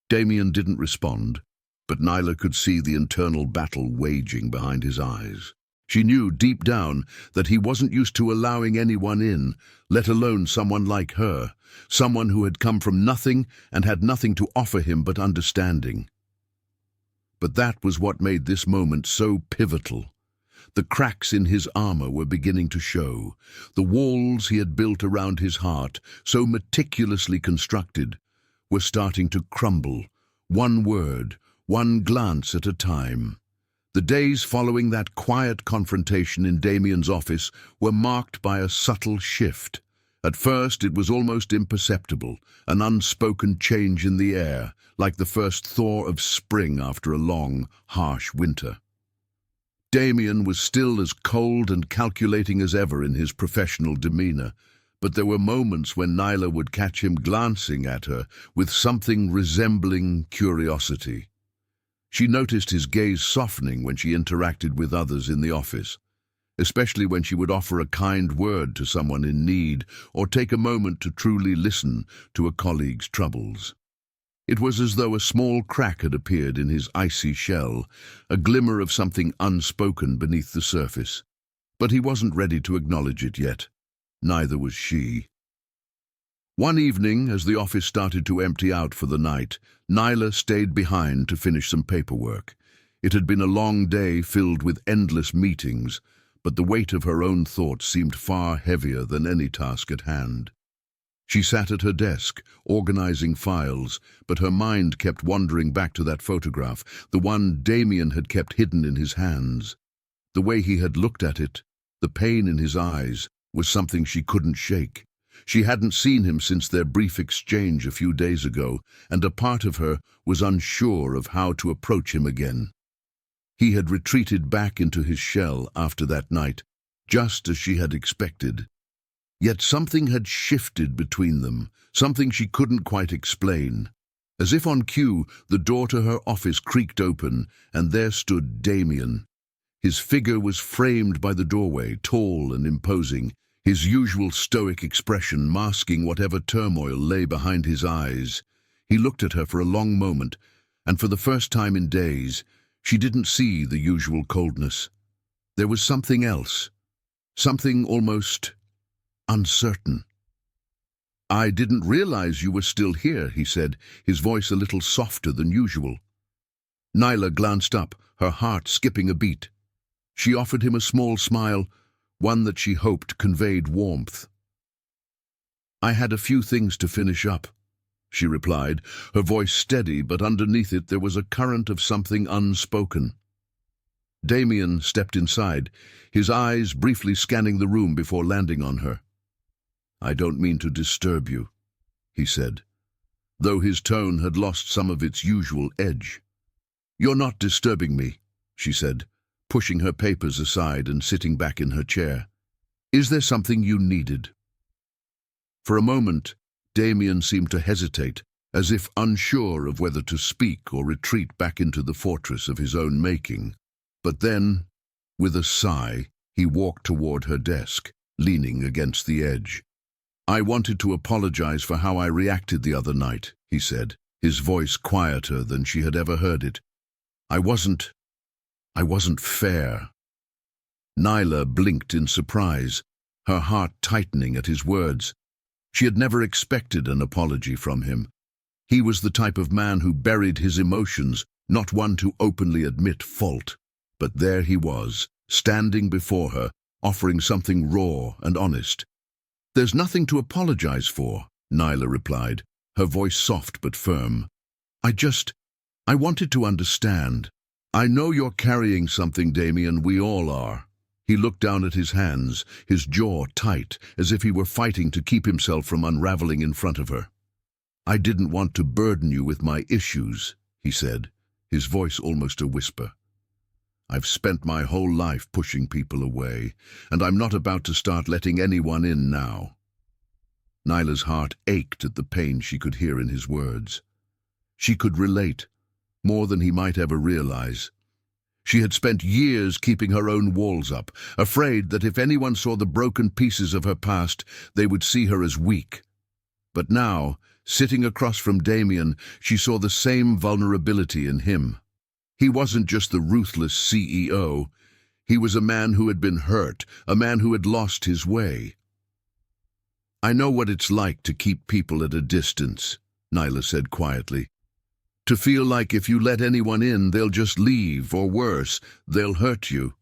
Damien didn't respond, but Nyla could see the internal battle waging behind his eyes. She knew deep down that he wasn't used to allowing anyone in, let alone someone like her, someone who had come from nothing and had nothing to offer him but understanding. But that was what made this moment so pivotal. The cracks in his armor were beginning to show. The walls he had built around his heart, so meticulously constructed, were starting to crumble, one word, one glance at a time. The days following that quiet confrontation in Damien's office were marked by a subtle shift. At first it was almost imperceptible, an unspoken change in the air, like the first thaw of spring after a long, harsh winter. Damien was still as cold and calculating as ever in his professional demeanor, but there were moments when Nyla would catch him glancing at her with something resembling curiosity. She noticed his gaze softening when she interacted with others in the office, especially when she would offer a kind word to someone in need or take a moment to truly listen to a colleague's troubles. It was as though a small crack had appeared in his icy shell, a glimmer of something unspoken beneath the surface. But he wasn't ready to acknowledge it yet. Neither was she. One evening, as the office started to empty out for the night, Nyla stayed behind to finish some paperwork. It had been a long day filled with endless meetings, but the weight of her own thoughts seemed far heavier than any task at hand. She sat at her desk, organizing files, but her mind kept wandering back to that photograph, the one Damien had kept hidden in his hands. The way he had looked at it, the pain in his eyes, was something she couldn't shake. She hadn't seen him since their brief exchange a few days ago, and a part of her was unsure of how to approach him again. He had retreated back into his shell after that night, just as she had expected. Yet something had shifted between them, something she couldn't quite explain. As if on cue, the door to her office creaked open, and there stood Damien. His figure was framed by the doorway, tall and imposing, his usual stoic expression masking whatever turmoil lay behind his eyes. He looked at her for a long moment, and for the first time in days, she didn't see the usual coldness. There was something else, something almost uncertain. "I didn't realize you were still here," he said, his voice a little softer than usual. Nyla glanced up, her heart skipping a beat. She offered him a small smile, one that she hoped conveyed warmth. "I had a few things to finish up," she replied, her voice steady, but underneath it there was a current of something unspoken. Damien stepped inside, his eyes briefly scanning the room before landing on her. "I don't mean to disturb you," he said, though his tone had lost some of its usual edge. "You're not disturbing me," she said, pushing her papers aside and sitting back in her chair. "Is there something you needed?" For a moment, Damien seemed to hesitate, as if unsure of whether to speak or retreat back into the fortress of his own making. But then, with a sigh, he walked toward her desk, leaning against the edge. "I wanted to apologize for how I reacted the other night," he said, his voice quieter than she had ever heard it. I wasn't fair." Nyla blinked in surprise, her heart tightening at his words. She had never expected an apology from him. He was the type of man who buried his emotions, not one to openly admit fault. But there he was, standing before her, offering something raw and honest. "There's nothing to apologize for," Nyla replied, her voice soft but firm. I wanted to understand. I know you're carrying something, Damien, we all are." He looked down at his hands, his jaw tight, as if he were fighting to keep himself from unraveling in front of her. "I didn't want to burden you with my issues," he said, his voice almost a whisper. "I've spent my whole life pushing people away, and I'm not about to start letting anyone in now." Nyla's heart ached at the pain she could hear in his words. She could relate, more than he might ever realize. She had spent years keeping her own walls up, afraid that if anyone saw the broken pieces of her past, they would see her as weak. But now, sitting across from Damien, she saw the same vulnerability in him. He wasn't just the ruthless CEO. He was a man who had been hurt, a man who had lost his way. "I know what it's like to keep people at a distance," Nyla said quietly. "To feel like if you let anyone in, they'll just leave, or worse, they'll hurt you."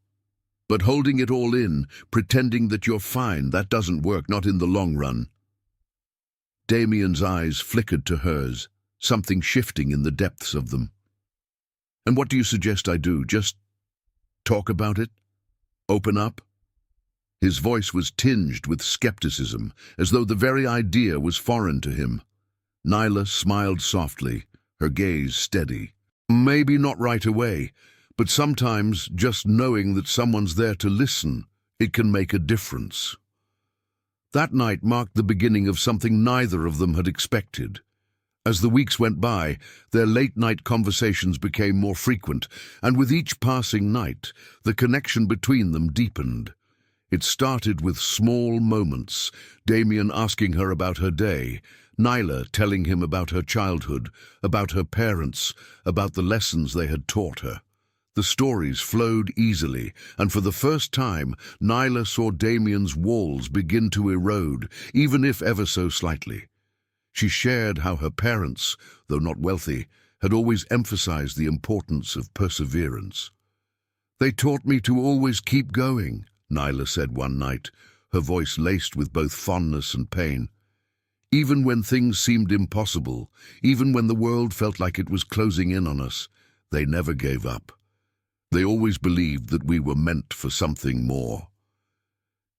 But holding it all in, pretending that you're fine, that doesn't work, not in the long run. Damien's eyes flickered to hers, something shifting in the depths of them. And what do you suggest I do? Just talk about it? Open up? His voice was tinged with skepticism, as though the very idea was foreign to him. Nyla smiled softly, her gaze steady. Maybe not right away, but sometimes just knowing that someone's there to listen, it can make a difference. That night marked the beginning of something neither of them had expected. As the weeks went by, their late-night conversations became more frequent, and with each passing night, the connection between them deepened. It started with small moments, Damien asking her about her day, Nyla telling him about her childhood, about her parents, about the lessons they had taught her. The stories flowed easily, and for the first time, Nyla saw Damien's walls begin to erode, even if ever so slightly. She shared how her parents, though not wealthy, had always emphasized the importance of perseverance. "They taught me to always keep going," Nyla said one night, her voice laced with both fondness and pain. "Even when things seemed impossible, even when the world felt like it was closing in on us, they never gave up. They always believed that we were meant for something more."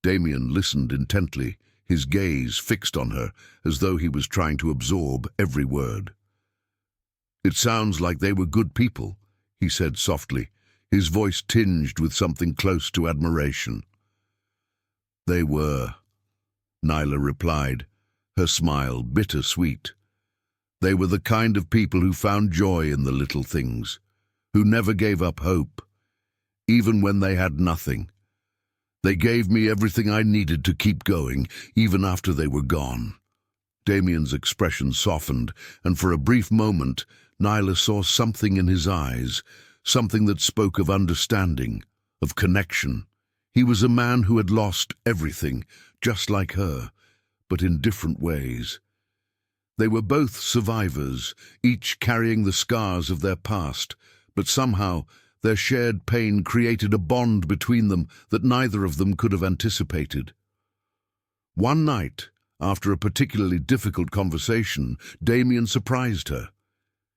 Damien listened intently, his gaze fixed on her, as though he was trying to absorb every word. "It sounds like they were good people," he said softly, his voice tinged with something close to admiration. "They were," Nyla replied, her smile bittersweet. "They were the kind of people who found joy in the little things, who never gave up hope, even when they had nothing. They gave me everything I needed to keep going, even after they were gone." Damien's expression softened, and for a brief moment, Nyla saw something in his eyes, something that spoke of understanding, of connection. He was a man who had lost everything, just like her, but in different ways. They were both survivors, each carrying the scars of their past, but somehow their shared pain created a bond between them that neither of them could have anticipated. One night, after a particularly difficult conversation, Damien surprised her.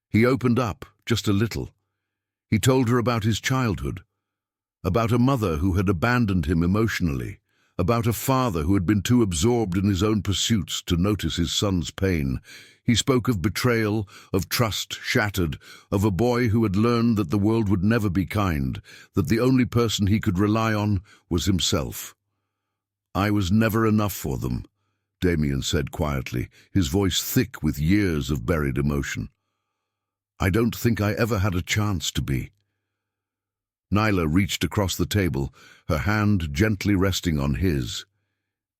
He opened up, just a little. He told her about his childhood, about a mother who had abandoned him emotionally, about a father who had been too absorbed in his own pursuits to notice his son's pain. He spoke of betrayal, of trust shattered, of a boy who had learned that the world would never be kind, that the only person he could rely on was himself. "I was never enough for them," Damien said quietly, his voice thick with years of buried emotion. "I don't think I ever had a chance to be." Nyla reached across the table, her hand gently resting on his.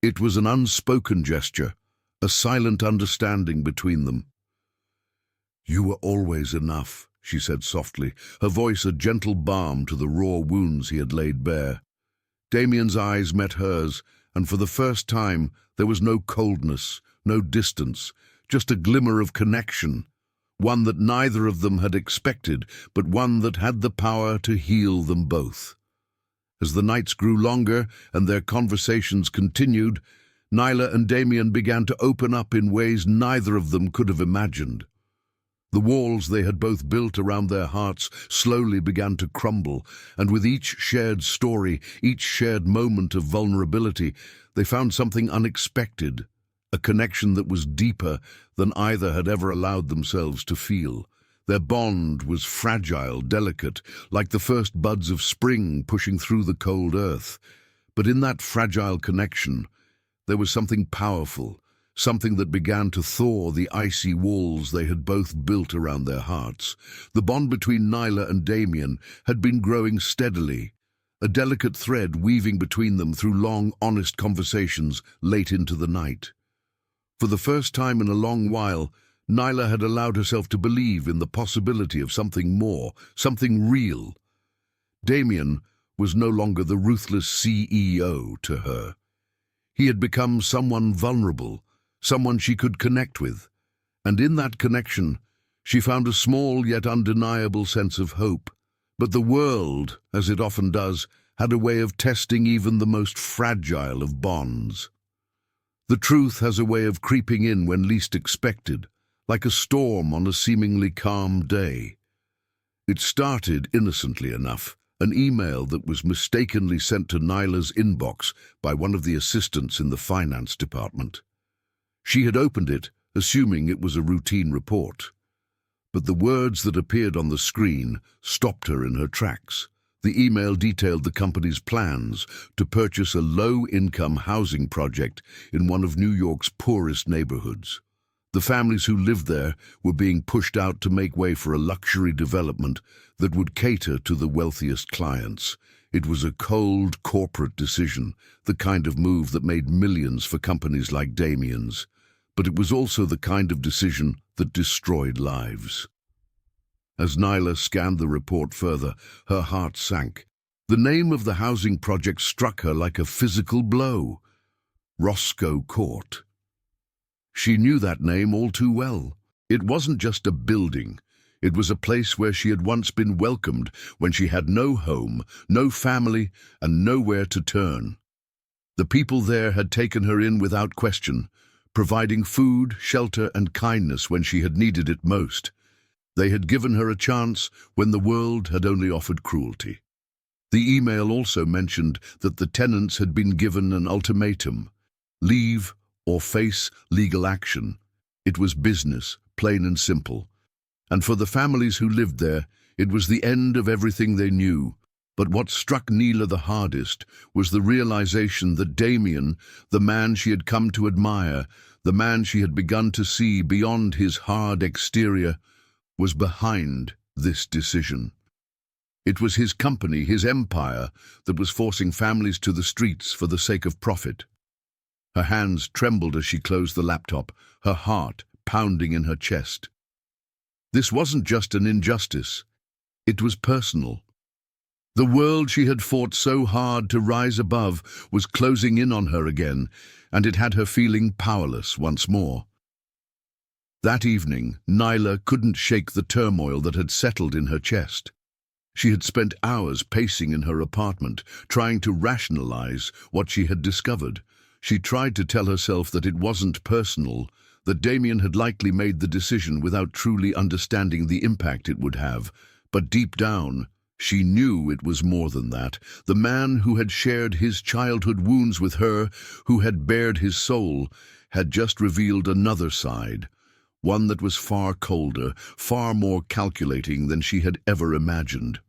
It was an unspoken gesture, a silent understanding between them. "You were always enough," she said softly, her voice a gentle balm to the raw wounds he had laid bare. Damien's eyes met hers, and for the first time there was no coldness, no distance, just a glimmer of connection, one that neither of them had expected, but one that had the power to heal them both. As the nights grew longer and their conversations continued, Nyla and Damien began to open up in ways neither of them could have imagined. The walls they had both built around their hearts slowly began to crumble, and with each shared story, each shared moment of vulnerability, they found something unexpected, a connection that was deeper than either had ever allowed themselves to feel. Their bond was fragile, delicate, like the first buds of spring pushing through the cold earth. But in that fragile connection, there was something powerful, something that began to thaw the icy walls they had both built around their hearts. The bond between Nyla and Damien had been growing steadily, a delicate thread weaving between them through long, honest conversations late into the night. For the first time in a long while, Nyla had allowed herself to believe in the possibility of something more, something real. Damien was no longer the ruthless CEO to her. He had become someone vulnerable, someone she could connect with, and in that connection, she found a small yet undeniable sense of hope. But the world, as it often does, had a way of testing even the most fragile of bonds. The truth has a way of creeping in when least expected, like a storm on a seemingly calm day. It started innocently enough, an email that was mistakenly sent to Nyla's inbox by one of the assistants in the finance department. She had opened it, assuming it was a routine report. But the words that appeared on the screen stopped her in her tracks. The email detailed the company's plans to purchase a low-income housing project in one of New York's poorest neighborhoods. The families who lived there were being pushed out to make way for a luxury development that would cater to the wealthiest clients. It was a cold corporate decision, the kind of move that made millions for companies like Damien's. But it was also the kind of decision that destroyed lives. As Nyla scanned the report further, her heart sank. The name of the housing project struck her like a physical blow. Roscoe Court. She knew that name all too well. It wasn't just a building. It was a place where she had once been welcomed when she had no home, no family, and nowhere to turn. The people there had taken her in without question, providing food, shelter, and kindness when she had needed it most. They had given her a chance when the world had only offered cruelty. The email also mentioned that the tenants had been given an ultimatum: leave or face legal action. It was business, plain and simple. And for the families who lived there, it was the end of everything they knew. But what struck Nyla the hardest was the realization that Damien, the man she had come to admire, the man she had begun to see beyond his hard exterior, was behind this decision. It was his company, his empire, that was forcing families to the streets for the sake of profit. Her hands trembled as she closed the laptop, her heart pounding in her chest. This wasn't just an injustice. It was personal. The world she had fought so hard to rise above was closing in on her again, and it had her feeling powerless once more. That evening, Nyla couldn't shake the turmoil that had settled in her chest. She had spent hours pacing in her apartment, trying to rationalize what she had discovered. She tried to tell herself that it wasn't personal, that Damien had likely made the decision without truly understanding the impact it would have. But deep down, she knew it was more than that. The man who had shared his childhood wounds with her, who had bared his soul, had just revealed another side, one that was far colder, far more calculating than she had ever imagined.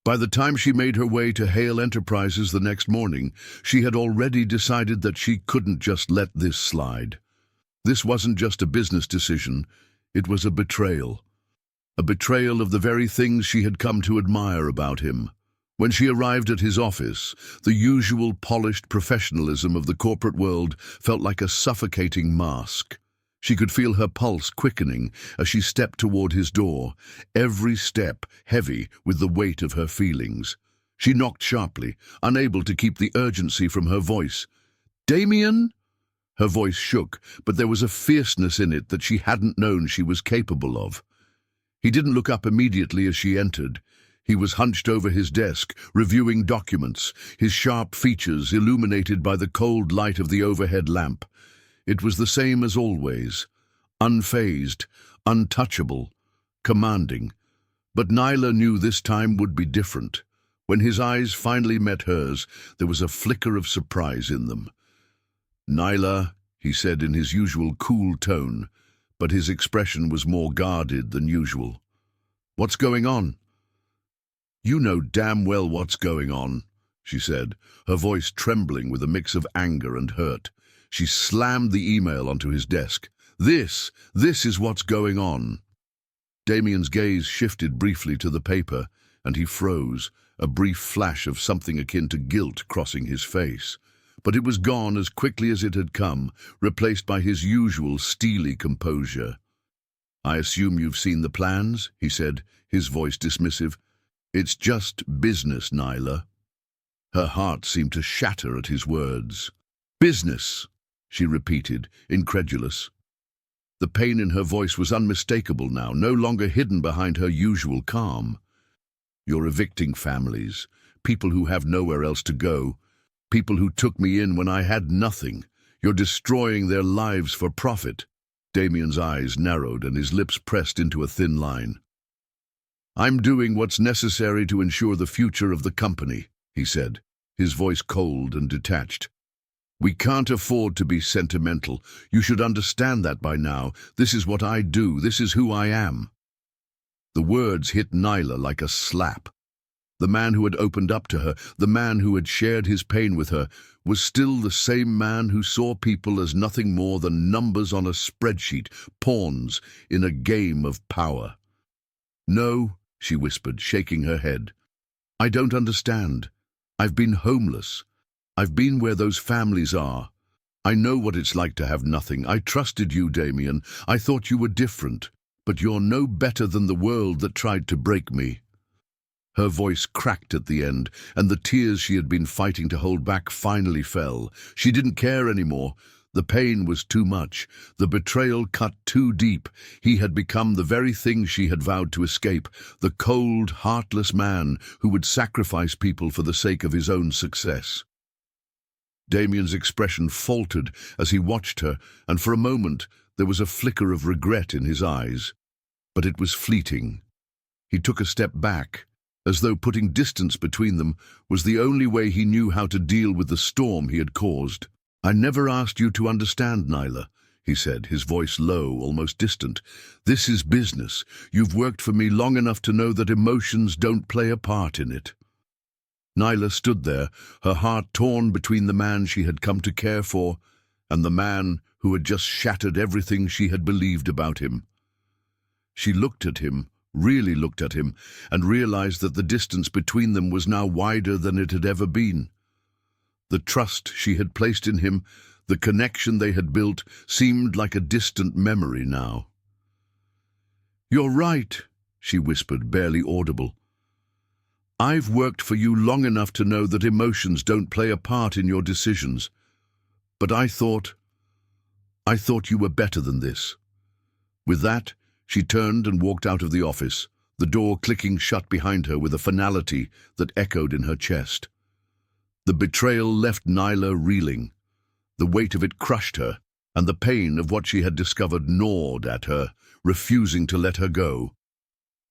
By the time she made her way to Hale Enterprises the next morning, she had already decided that she couldn't just let this slide. This wasn't just a business decision, it was a betrayal. A betrayal of the very things she had come to admire about him. When she arrived at his office, the usual polished professionalism of the corporate world felt like a suffocating mask. She could feel her pulse quickening as she stepped toward his door, every step heavy with the weight of her feelings. She knocked sharply, unable to keep the urgency from her voice. "Damien?" Her voice shook, but there was a fierceness in it that she hadn't known she was capable of. He didn't look up immediately as she entered. He was hunched over his desk, reviewing documents, his sharp features illuminated by the cold light of the overhead lamp. It was the same as always, unfazed, untouchable, commanding. But Nyla knew this time would be different. When his eyes finally met hers, there was a flicker of surprise in them. "Nyla," he said in his usual cool tone, but his expression was more guarded than usual. "What's going on?" "You know damn well what's going on," she said, her voice trembling with a mix of anger and hurt. She slammed the email onto his desk. This is what's going on." Damien's gaze shifted briefly to the paper, and he froze, a brief flash of something akin to guilt crossing his face. But it was gone as quickly as it had come, replaced by his usual steely composure. "I assume you've seen the plans," he said, his voice dismissive. "It's just business, Nyla." Her heart seemed to shatter at his words. "Business," she repeated, incredulous. The pain in her voice was unmistakable now, no longer hidden behind her usual calm. "You're evicting families, people who have nowhere else to go, people who took me in when I had nothing. You're destroying their lives for profit." Damien's eyes narrowed and his lips pressed into a thin line. "I'm doing what's necessary to ensure the future of the company," he said, his voice cold and detached. "We can't afford to be sentimental. You should understand that by now. This is what I do. This is who I am." The words hit Nyla like a slap. The man who had opened up to her, the man who had shared his pain with her, was still the same man who saw people as nothing more than numbers on a spreadsheet, pawns in a game of power. "No," she whispered, shaking her head. "I don't understand. I've been homeless. I've been where those families are. I know what it's like to have nothing. I trusted you, Damien. I thought you were different. But you're no better than the world that tried to break me." Her voice cracked at the end, and the tears she had been fighting to hold back finally fell. She didn't care anymore. The pain was too much. The betrayal cut too deep. He had become the very thing she had vowed to escape, the cold, heartless man who would sacrifice people for the sake of his own success. Damien's expression faltered as he watched her, and for a moment there was a flicker of regret in his eyes. But it was fleeting. He took a step back, as though putting distance between them was the only way he knew how to deal with the storm he had caused. "I never asked you to understand, Nyla," he said, his voice low, almost distant. "This is business. You've worked for me long enough to know that emotions don't play a part in it." Nyla stood there, her heart torn between the man she had come to care for and the man who had just shattered everything she had believed about him. She looked at him, really looked at him, and realized that the distance between them was now wider than it had ever been. The trust she had placed in him, the connection they had built, seemed like a distant memory now. "You're right," she whispered, barely audible. "I've worked for you long enough to know that emotions don't play a part in your decisions. But I thought you were better than this." With that, she turned and walked out of the office, the door clicking shut behind her with a finality that echoed in her chest. The betrayal left Nyla reeling. The weight of it crushed her, and the pain of what she had discovered gnawed at her, refusing to let her go.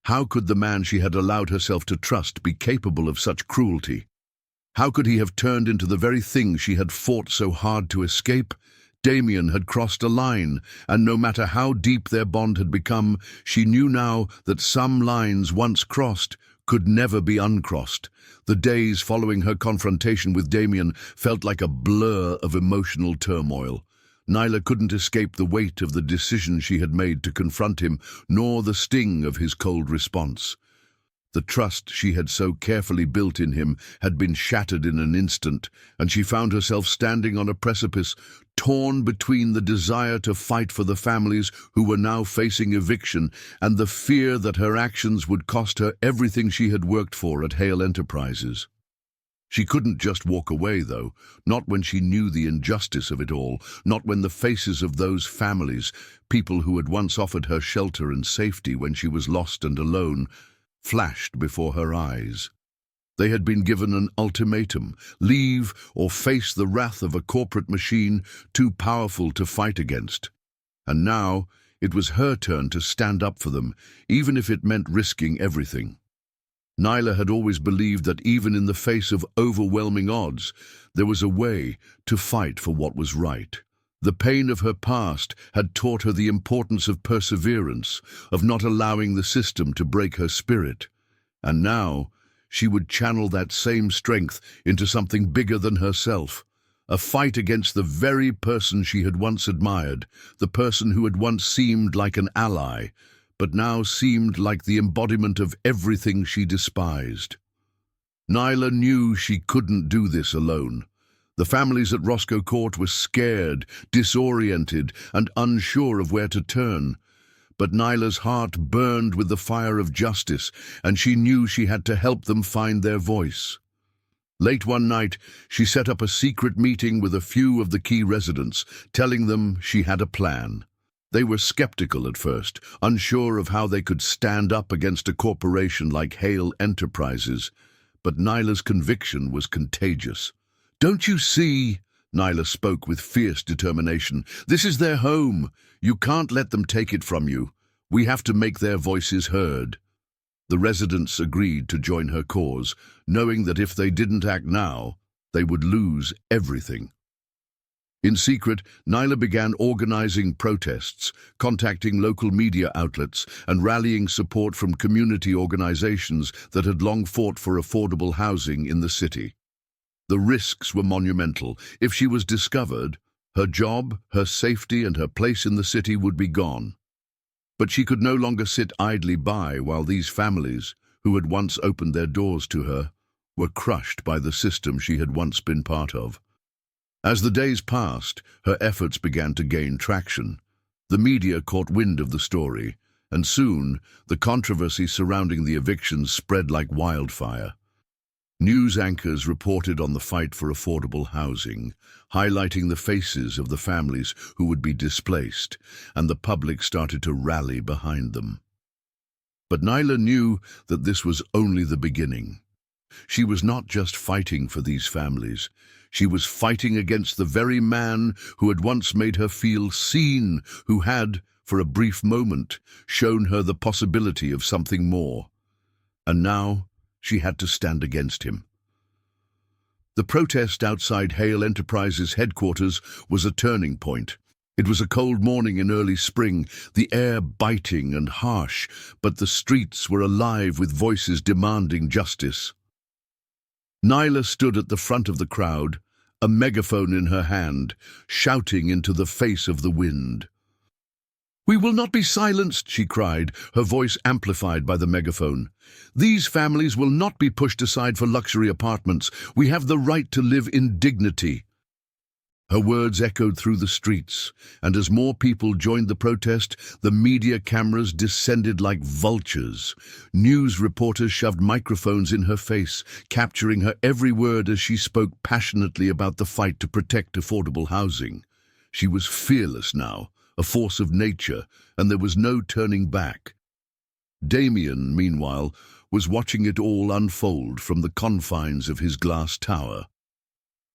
How could the man she had allowed herself to trust be capable of such cruelty? How could he have turned into the very thing she had fought so hard to escape? Damien had crossed a line, and no matter how deep their bond had become, she knew now that some lines once crossed could never be uncrossed. The days following her confrontation with Damien felt like a blur of emotional turmoil. Nyla couldn't escape the weight of the decision she had made to confront him, nor the sting of his cold response. The trust she had so carefully built in him had been shattered in an instant, and she found herself standing on a precipice, torn between the desire to fight for the families who were now facing eviction and the fear that her actions would cost her everything she had worked for at Hale Enterprises. She couldn't just walk away, though, not when she knew the injustice of it all, not when the faces of those families, people who had once offered her shelter and safety when she was lost and alone, flashed before her eyes. They had been given an ultimatum: leave or face the wrath of a corporate machine too powerful to fight against. And now it was her turn to stand up for them, even if it meant risking everything. Nyla had always believed that even in the face of overwhelming odds, there was a way to fight for what was right. The pain of her past had taught her the importance of perseverance, of not allowing the system to break her spirit. And now she would channel that same strength into something bigger than herself, a fight against the very person she had once admired, the person who had once seemed like an ally, but now seemed like the embodiment of everything she despised. Nyla knew she couldn't do this alone. The families at Roscoe Court were scared, disoriented, and unsure of where to turn. But Nyla's heart burned with the fire of justice, and she knew she had to help them find their voice. Late one night, she set up a secret meeting with a few of the key residents, telling them she had a plan. They were skeptical at first, unsure of how they could stand up against a corporation like Hale Enterprises. But Nyla's conviction was contagious. "Don't you see?" Nyla spoke with fierce determination. "This is their home. You can't let them take it from you. We have to make their voices heard." The residents agreed to join her cause, knowing that if they didn't act now, they would lose everything. In secret, Nyla began organizing protests, contacting local media outlets, and rallying support from community organizations that had long fought for affordable housing in the city. The risks were monumental. If she was discovered, her job, her safety, and her place in the city would be gone. But she could no longer sit idly by while these families, who had once opened their doors to her, were crushed by the system she had once been part of. As the days passed, her efforts began to gain traction. The media caught wind of the story, and soon the controversy surrounding the evictions spread like wildfire. News anchors reported on the fight for affordable housing, highlighting the faces of the families who would be displaced, and the public started to rally behind them. But Nyla knew that this was only the beginning. She was not just fighting for these families. She was fighting against the very man who had once made her feel seen, who had, for a brief moment, shown her the possibility of something more. And now she had to stand against him. The protest outside Hale Enterprises headquarters was a turning point. It was a cold morning in early spring, the air biting and harsh, but the streets were alive with voices demanding justice. Nyla stood at the front of the crowd, a megaphone in her hand, shouting into the face of the wind. "We will not be silenced," she cried, her voice amplified by the megaphone. "These families will not be pushed aside for luxury apartments. We have the right to live in dignity." Her words echoed through the streets, and as more people joined the protest, the media cameras descended like vultures. News reporters shoved microphones in her face, capturing her every word as she spoke passionately about the fight to protect affordable housing. She was fearless now, a force of nature, and there was no turning back. Damien, meanwhile, was watching it all unfold from the confines of his glass tower.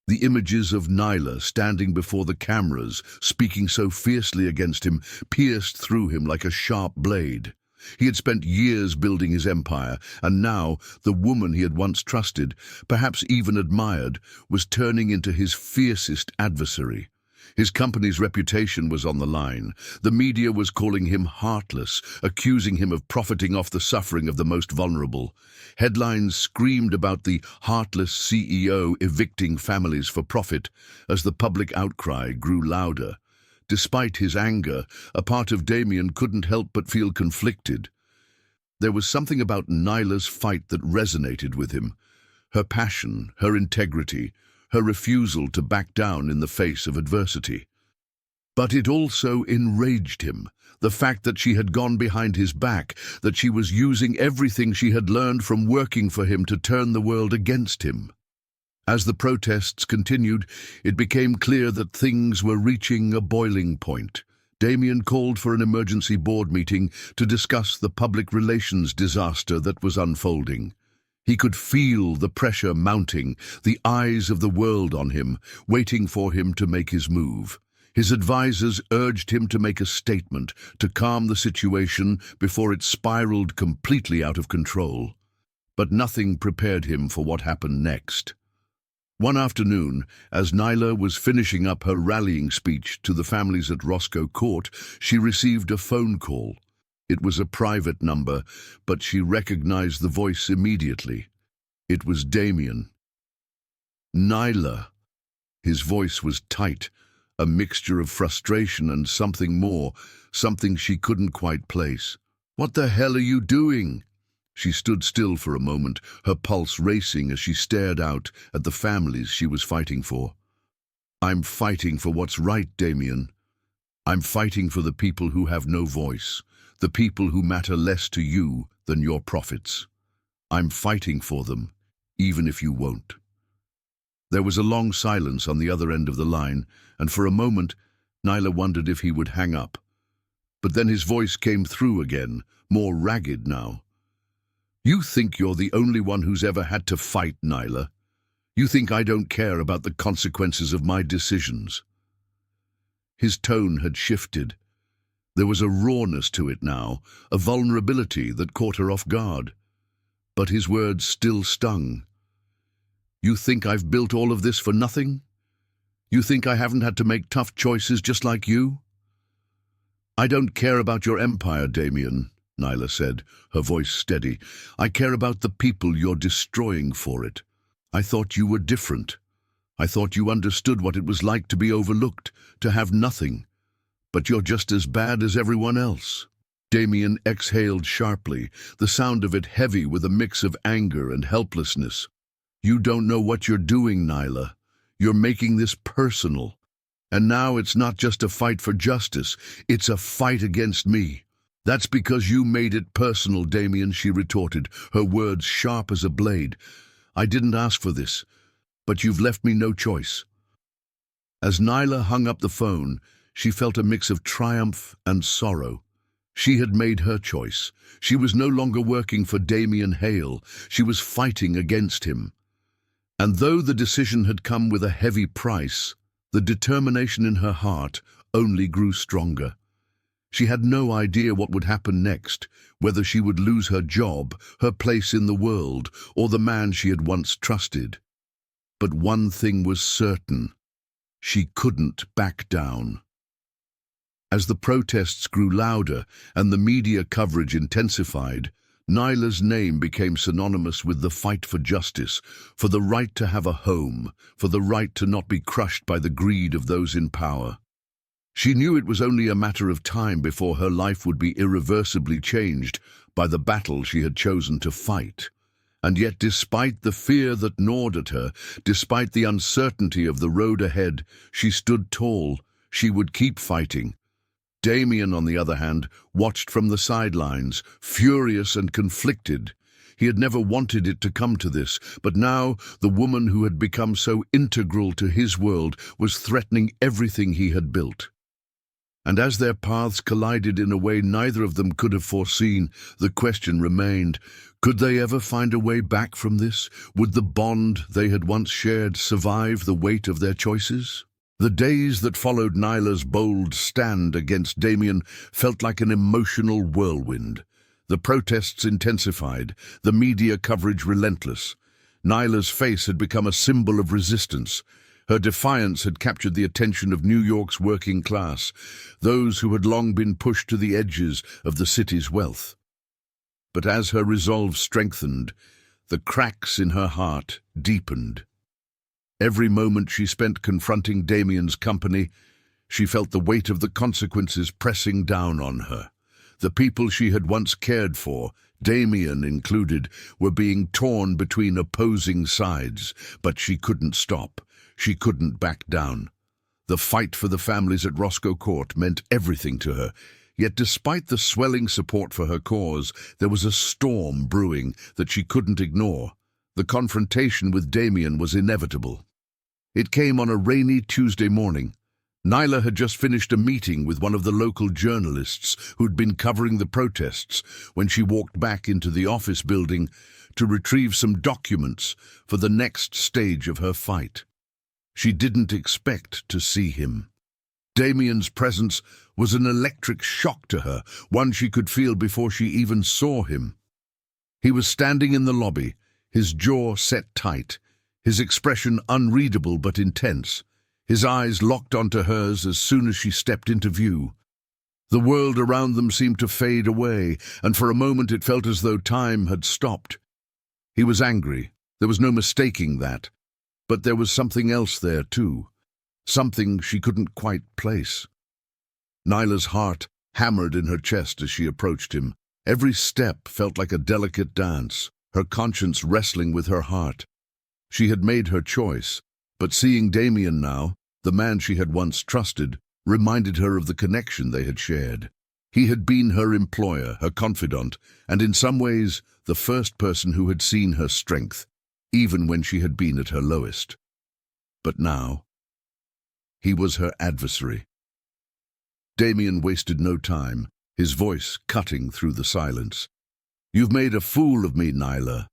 The images of Nyla standing before the cameras, speaking so fiercely against him, pierced through him like a sharp blade. He had spent years building his empire, and now the woman he had once trusted, perhaps even admired, was turning into his fiercest adversary. His company's reputation was on the line. The media was calling him heartless, accusing him of profiting off the suffering of the most vulnerable. Headlines screamed about the heartless CEO evicting families for profit as the public outcry grew louder. Despite his anger, a part of Damien couldn't help but feel conflicted. There was something about Nyla's fight that resonated with him. Her passion, her integrity, her refusal to back down in the face of adversity. But it also enraged him, the fact that she had gone behind his back, that she was using everything she had learned from working for him to turn the world against him. As the protests continued, it became clear that things were reaching a boiling point. Damien called for an emergency board meeting to discuss the public relations disaster that was unfolding. He could feel the pressure mounting, the eyes of the world on him, waiting for him to make his move. His advisors urged him to make a statement, to calm the situation before it spiraled completely out of control. But nothing prepared him for what happened next. One afternoon, as Nyla was finishing up her rallying speech to the families at Roscoe Court, she received a phone call. It was a private number, but she recognized the voice immediately. It was Damien. "Nyla." His voice was tight, a mixture of frustration and something more, something she couldn't quite place. "What the hell are you doing?" She stood still for a moment, her pulse racing as she stared out at the families she was fighting for. "I'm fighting for what's right, Damien. I'm fighting for the people who have no voice, the people who matter less to you than your profits. I'm fighting for them, even if you won't." There was a long silence on the other end of the line, and for a moment, Nyla wondered if he would hang up. But then his voice came through again, more ragged now. You think you're the only one who's ever had to fight, Nyla. You think I don't care about the consequences of my decisions. His tone had shifted. There was a rawness to it now, a vulnerability that caught her off guard. But his words still stung. You think I've built all of this for nothing? You think I haven't had to make tough choices just like you? I don't care about your empire, Damien, Nyla said, her voice steady. I care about the people you're destroying for it. I thought you were different. I thought you understood what it was like to be overlooked, to have nothing. But you're just as bad as everyone else. Damien exhaled sharply, the sound of it heavy with a mix of anger and helplessness. You don't know what you're doing, Nyla. You're making this personal. And now it's not just a fight for justice, it's a fight against me. That's because you made it personal, Damien, she retorted, her words sharp as a blade. I didn't ask for this, but you've left me no choice. As Nyla hung up the phone, she felt a mix of triumph and sorrow. She had made her choice. She was no longer working for Damien Hale. She was fighting against him. And though the decision had come with a heavy price, the determination in her heart only grew stronger. She had no idea what would happen next, whether she would lose her job, her place in the world, or the man she had once trusted. But one thing was certain. She couldn't back down. As the protests grew louder and the media coverage intensified, Nyla's name became synonymous with the fight for justice, for the right to have a home, for the right to not be crushed by the greed of those in power. She knew it was only a matter of time before her life would be irreversibly changed by the battle she had chosen to fight. And yet, despite the fear that gnawed at her, despite the uncertainty of the road ahead, she stood tall. She would keep fighting. Damien, on the other hand, watched from the sidelines, furious and conflicted. He had never wanted it to come to this, but now the woman who had become so integral to his world was threatening everything he had built. And as their paths collided in a way neither of them could have foreseen, the question remained, could they ever find a way back from this? Would the bond they had once shared survive the weight of their choices? The days that followed Nyla's bold stand against Damien felt like an emotional whirlwind. The protests intensified, the media coverage relentless. Nyla's face had become a symbol of resistance. Her defiance had captured the attention of New York's working class, those who had long been pushed to the edges of the city's wealth. But as her resolve strengthened, the cracks in her heart deepened. Every moment she spent confronting Damien's company, she felt the weight of the consequences pressing down on her. The people she had once cared for, Damien included, were being torn between opposing sides, but she couldn't stop. She couldn't back down. The fight for the families at Roscoe Court meant everything to her, yet despite the swelling support for her cause, there was a storm brewing that she couldn't ignore. The confrontation with Damien was inevitable. It came on a rainy Tuesday morning. Nyla had just finished a meeting with one of the local journalists who'd been covering the protests when she walked back into the office building to retrieve some documents for the next stage of her fight. She didn't expect to see him. Damien's presence was an electric shock to her, one she could feel before she even saw him. He was standing in the lobby, his jaw set tight, his expression unreadable but intense, his eyes locked onto hers as soon as she stepped into view. The world around them seemed to fade away, and for a moment it felt as though time had stopped. He was angry, there was no mistaking that, but there was something else there too, something she couldn't quite place. Nyla's heart hammered in her chest as she approached him. Every step felt like a delicate dance, her conscience wrestling with her heart. She had made her choice, but seeing Damien now, the man she had once trusted, reminded her of the connection they had shared. He had been her employer, her confidant, and in some ways the first person who had seen her strength, even when she had been at her lowest. But now, he was her adversary. Damien wasted no time, his voice cutting through the silence. You've made a fool of me, Nyla.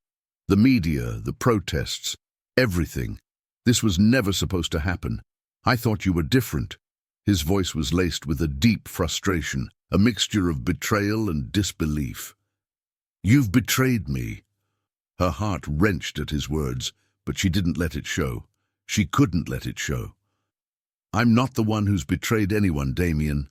The media, the protests, everything. This was never supposed to happen. I thought you were different." His voice was laced with a deep frustration, a mixture of betrayal and disbelief. "You've betrayed me." Her heart wrenched at his words, but she didn't let it show. She couldn't let it show. "I'm not the one who's betrayed anyone, Damien,"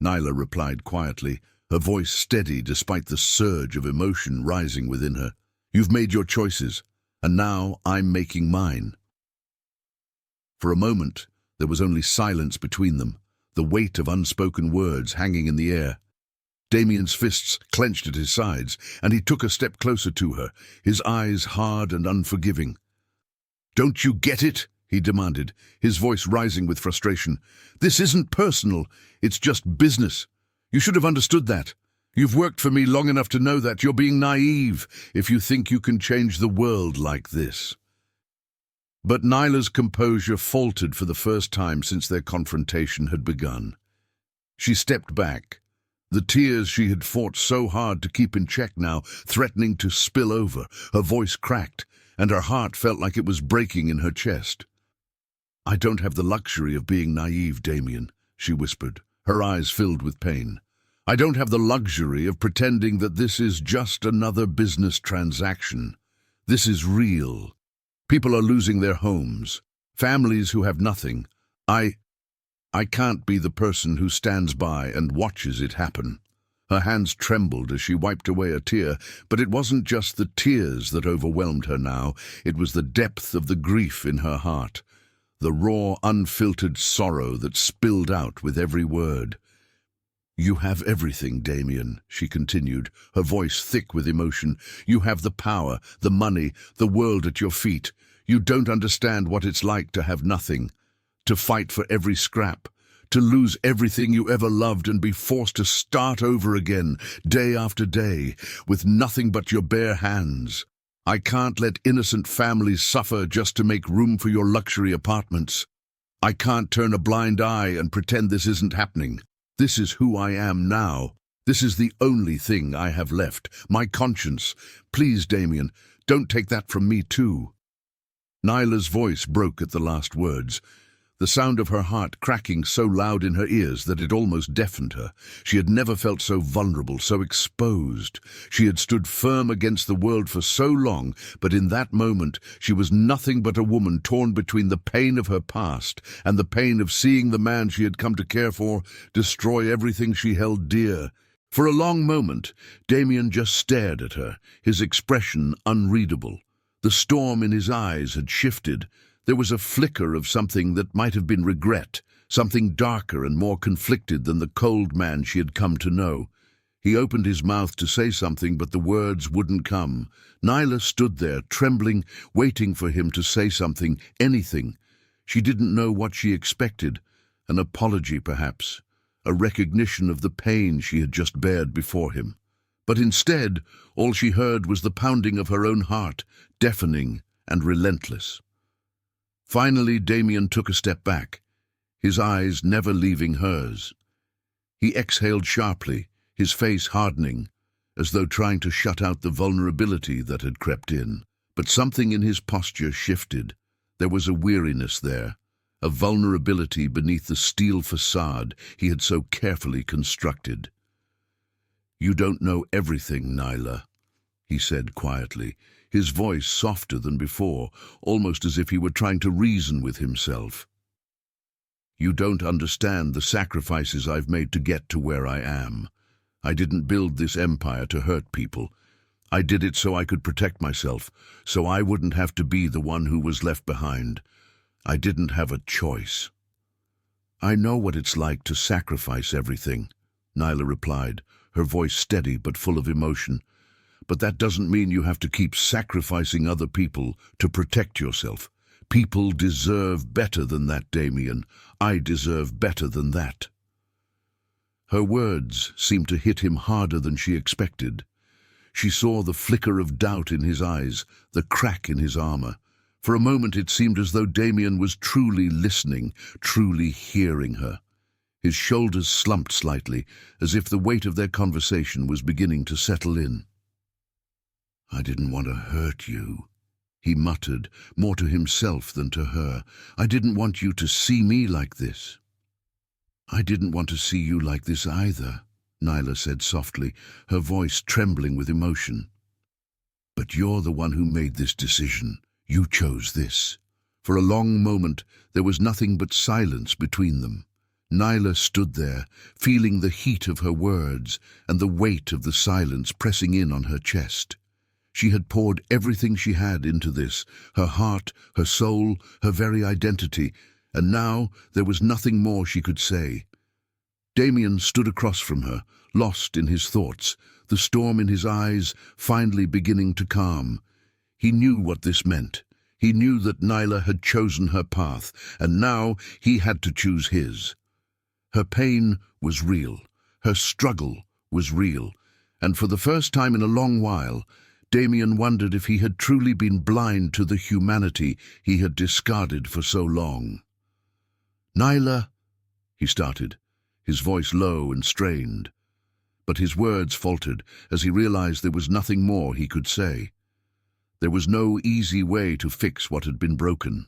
Nyla replied quietly, her voice steady despite the surge of emotion rising within her. "You've made your choices, and now I'm making mine." For a moment, there was only silence between them, the weight of unspoken words hanging in the air. Damien's fists clenched at his sides, and he took a step closer to her, his eyes hard and unforgiving. "Don't you get it?" he demanded, his voice rising with frustration. "This isn't personal, it's just business. You should have understood that. You've worked for me long enough to know that. You're being naive if you think you can change the world like this." But Nyla's composure faltered for the first time since their confrontation had begun. She stepped back, the tears she had fought so hard to keep in check now threatening to spill over. Her voice cracked, and her heart felt like it was breaking in her chest. "I don't have the luxury of being naive, Damien," she whispered, her eyes filled with pain. "I don't have the luxury of pretending that this is just another business transaction. This is real. People are losing their homes, families who have nothing. I can't be the person who stands by and watches it happen." Her hands trembled as she wiped away a tear, but it wasn't just the tears that overwhelmed her now. It was the depth of the grief in her heart, the raw, unfiltered sorrow that spilled out with every word. "You have everything, Damien," she continued, her voice thick with emotion. "You have the power, the money, the world at your feet. You don't understand what it's like to have nothing, to fight for every scrap, to lose everything you ever loved and be forced to start over again, day after day, with nothing but your bare hands. I can't let innocent families suffer just to make room for your luxury apartments. I can't turn a blind eye and pretend this isn't happening. This is who I am now. This is the only thing I have left, my conscience. Please, Damien, don't take that from me too." Nyla's voice broke at the last words, the sound of her heart cracking so loud in her ears that it almost deafened her. She had never felt so vulnerable, so exposed. She had stood firm against the world for so long, but in that moment she was nothing but a woman torn between the pain of her past and the pain of seeing the man she had come to care for destroy everything she held dear. For a long moment, Damien just stared at her, his expression unreadable. The storm in his eyes had shifted. There was a flicker of something that might have been regret, something darker and more conflicted than the cold man she had come to know. He opened his mouth to say something, but the words wouldn't come. Nyla stood there, trembling, waiting for him to say something, anything. She didn't know what she expected. An apology, perhaps. A recognition of the pain she had just bared before him. But instead, all she heard was the pounding of her own heart, deafening and relentless. Finally, Damien took a step back, his eyes never leaving hers. He exhaled sharply, his face hardening, as though trying to shut out the vulnerability that had crept in. But something in his posture shifted. There was a weariness there, a vulnerability beneath the steel facade he had so carefully constructed. "You don't know everything, Nyla," he said quietly, his voice softer than before, almost as if he were trying to reason with himself. "You don't understand the sacrifices I've made to get to where I am. I didn't build this empire to hurt people. I did it so I could protect myself, so I wouldn't have to be the one who was left behind. I didn't have a choice." "I know what it's like to sacrifice everything," Nyla replied, her voice steady but full of emotion. "But that doesn't mean you have to keep sacrificing other people to protect yourself. People deserve better than that, Damien. I deserve better than that." Her words seemed to hit him harder than she expected. She saw the flicker of doubt in his eyes, the crack in his armor. For a moment it seemed as though Damien was truly listening, truly hearing her. His shoulders slumped slightly, as if the weight of their conversation was beginning to settle in. "I didn't want to hurt you," he muttered, more to himself than to her. "I didn't want you to see me like this." "I didn't want to see you like this either," Nyla said softly, her voice trembling with emotion. "But you're the one who made this decision. You chose this." For a long moment, there was nothing but silence between them. Nyla stood there, feeling the heat of her words and the weight of the silence pressing in on her chest. She had poured everything she had into this, her heart, her soul, her very identity, and now there was nothing more she could say. Damien stood across from her, lost in his thoughts, the storm in his eyes finally beginning to calm. He knew what this meant. He knew that Nyla had chosen her path, and now he had to choose his. Her pain was real. Her struggle was real. And for the first time in a long while, Damien wondered if he had truly been blind to the humanity he had discarded for so long. "Nyla," he started, his voice low and strained. But his words faltered as he realized there was nothing more he could say. There was no easy way to fix what had been broken.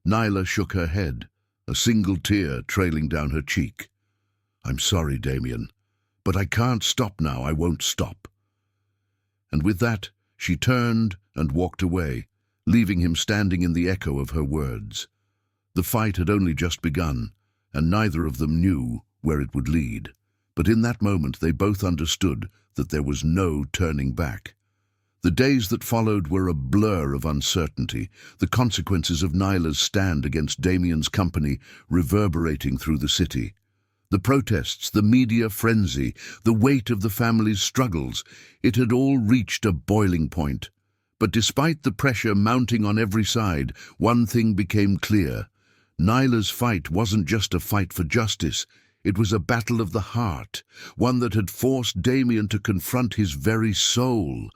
Nyla shook her head, a single tear trailing down her cheek. "I'm sorry, Damien, but I can't stop now. I won't stop." And with that, she turned and walked away, leaving him standing in the echo of her words. The fight had only just begun, and neither of them knew where it would lead. But in that moment they both understood that there was no turning back. The days that followed were a blur of uncertainty, the consequences of Nyla's stand against Damien's company reverberating through the city. The protests, the media frenzy, the weight of the family's struggles, it had all reached a boiling point. But despite the pressure mounting on every side, one thing became clear. Nyla's fight wasn't just a fight for justice. It was a battle of the heart, one that had forced Damien to confront his very soul.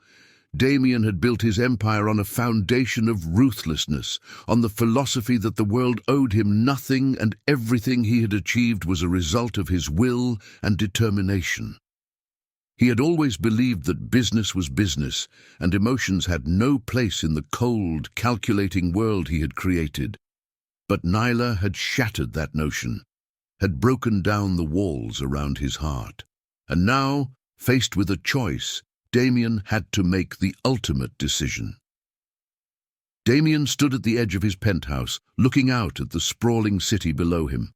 Damien had built his empire on a foundation of ruthlessness, on the philosophy that the world owed him nothing and everything he had achieved was a result of his will and determination. He had always believed that business was business, and emotions had no place in the cold, calculating world he had created. But Nyla had shattered that notion, had broken down the walls around his heart. And now, faced with a choice, Damien had to make the ultimate decision. Damien stood at the edge of his penthouse, looking out at the sprawling city below him.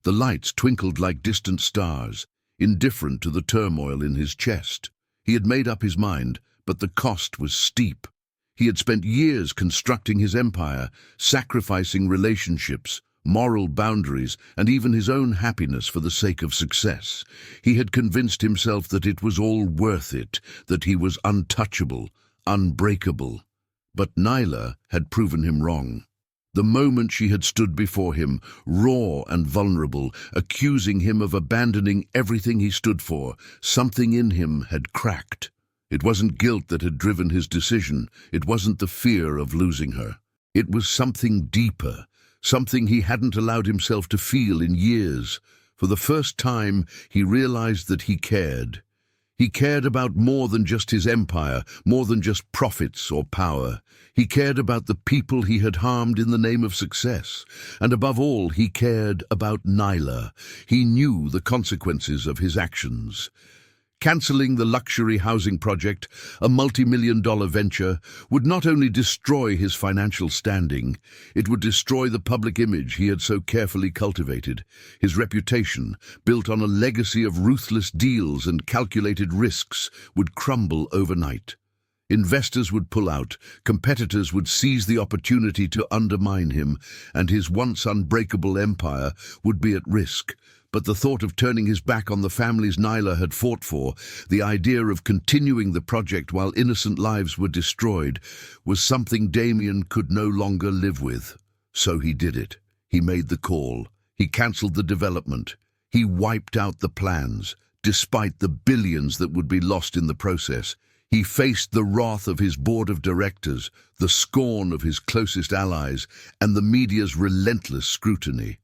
The lights twinkled like distant stars, indifferent to the turmoil in his chest. He had made up his mind, but the cost was steep. He had spent years constructing his empire, sacrificing relationships, moral boundaries, and even his own happiness for the sake of success. He had convinced himself that it was all worth it, that he was untouchable, unbreakable. But Nyla had proven him wrong. The moment she had stood before him, raw and vulnerable, accusing him of abandoning everything he stood for, something in him had cracked. It wasn't guilt that had driven his decision. It wasn't the fear of losing her. It was something deeper, something he hadn't allowed himself to feel in years. For the first time, he realized that he cared. He cared about more than just his empire, more than just profits or power. He cared about the people he had harmed in the name of success. And above all, he cared about Nyla. He knew the consequences of his actions. Cancelling the luxury housing project, a multi-million-dollar venture, would not only destroy his financial standing, it would destroy the public image he had so carefully cultivated. His reputation, built on a legacy of ruthless deals and calculated risks, would crumble overnight. Investors would pull out, competitors would seize the opportunity to undermine him, and his once unbreakable empire would be at risk. But the thought of turning his back on the families Nyla had fought for, the idea of continuing the project while innocent lives were destroyed, was something Damien could no longer live with. So he did it. He made the call. He cancelled the development. He wiped out the plans, despite the billions that would be lost in the process. He faced the wrath of his board of directors, the scorn of his closest allies, and the media's relentless scrutiny.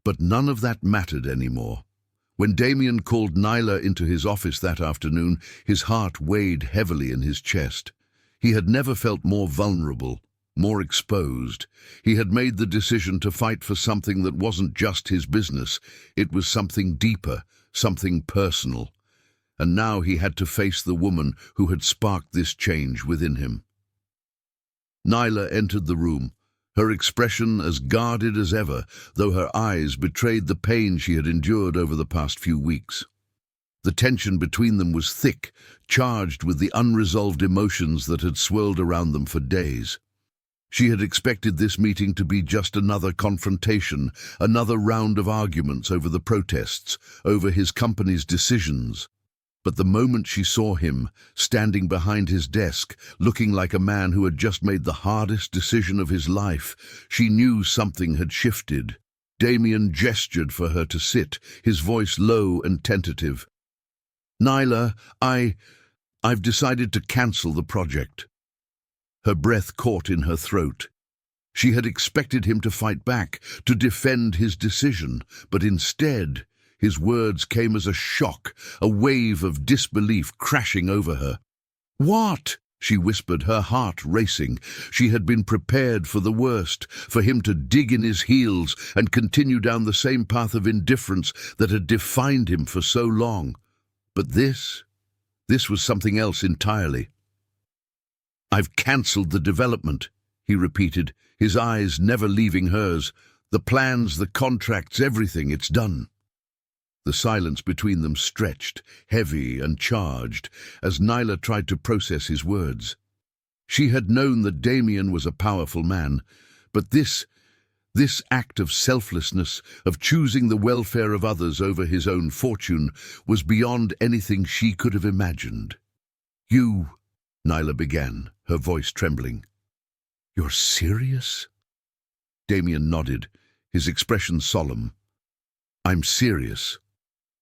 But none of that mattered anymore. When Damien called Nyla into his office that afternoon, his heart weighed heavily in his chest. He had never felt more vulnerable, more exposed. He had made the decision to fight for something that wasn't just his business. It was something deeper, something personal. And now he had to face the woman who had sparked this change within him. Nyla entered the room, her expression as guarded as ever, though her eyes betrayed the pain she had endured over the past few weeks. The tension between them was thick, charged with the unresolved emotions that had swirled around them for days. She had expected this meeting to be just another confrontation, another round of arguments over the protests, over his company's decisions. But the moment she saw him, standing behind his desk, looking like a man who had just made the hardest decision of his life, she knew something had shifted. Damien gestured for her to sit, his voice low and tentative. "Nyla, I've decided to cancel the project." Her breath caught in her throat. She had expected him to fight back, to defend his decision, but instead, his words came as a shock, a wave of disbelief crashing over her. "What?" she whispered, her heart racing. She had been prepared for the worst, for him to dig in his heels and continue down the same path of indifference that had defined him for so long. But this was something else entirely. "I've cancelled the development," he repeated, his eyes never leaving hers. "The plans, the contracts, everything, it's done." The silence between them stretched, heavy and charged, as Nyla tried to process his words. She had known that Damien was a powerful man, but this act of selflessness, of choosing the welfare of others over his own fortune, was beyond anything she could have imagined. "You," Nyla began, her voice trembling. "You're serious?" Damien nodded, his expression solemn. "I'm serious.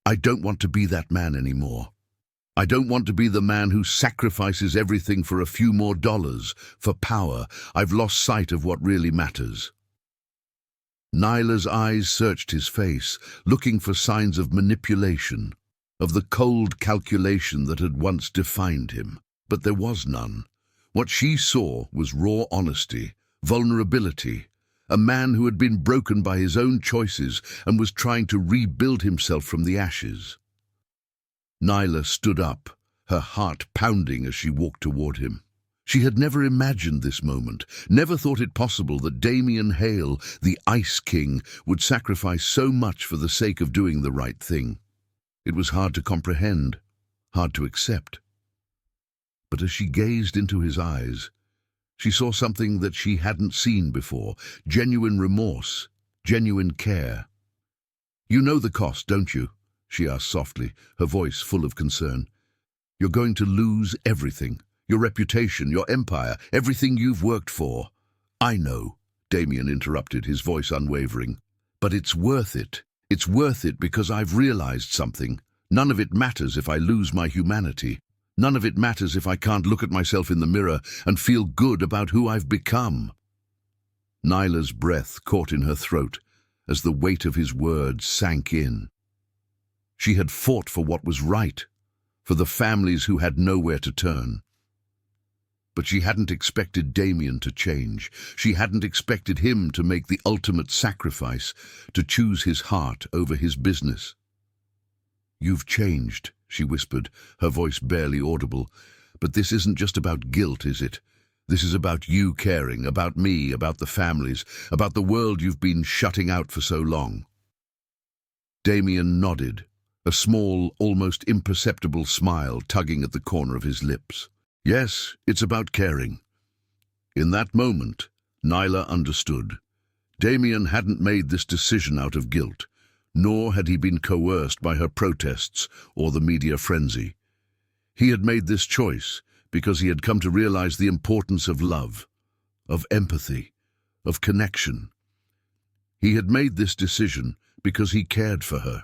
I don't want to be that man anymore. I don't want to be the man who sacrifices everything for a few more dollars, for power. I've lost sight of what really matters." Nyla's eyes searched his face, looking for signs of manipulation, of the cold calculation that had once defined him. But there was none. What she saw was raw honesty, vulnerability, a man who had been broken by his own choices and was trying to rebuild himself from the ashes. Nyla stood up, her heart pounding as she walked toward him. She had never imagined this moment, never thought it possible that Damien Hale, the Ice King, would sacrifice so much for the sake of doing the right thing. It was hard to comprehend, hard to accept. But as she gazed into his eyes, she saw something that she hadn't seen before, genuine remorse, genuine care. "You know the cost, don't you?" she asked softly, her voice full of concern. "You're going to lose everything, your reputation, your empire, everything you've worked for." "I know," Damien interrupted, his voice unwavering. "But it's worth it. It's worth it because I've realized something. None of it matters if I lose my humanity. None of it matters if I can't look at myself in the mirror and feel good about who I've become." Nyla's breath caught in her throat as the weight of his words sank in. She had fought for what was right, for the families who had nowhere to turn. But she hadn't expected Damien to change. She hadn't expected him to make the ultimate sacrifice, to choose his heart over his business. "You've changed," she whispered, her voice barely audible. "But this isn't just about guilt, is it? This is about you caring, about me, about the families, about the world you've been shutting out for so long." Damien nodded, a small, almost imperceptible smile tugging at the corner of his lips. "Yes, it's about caring." In that moment, Nyla understood. Damien hadn't made this decision out of guilt, nor had he been coerced by her protests or the media frenzy. He had made this choice because he had come to realize the importance of love, of empathy, of connection. He had made this decision because he cared for her.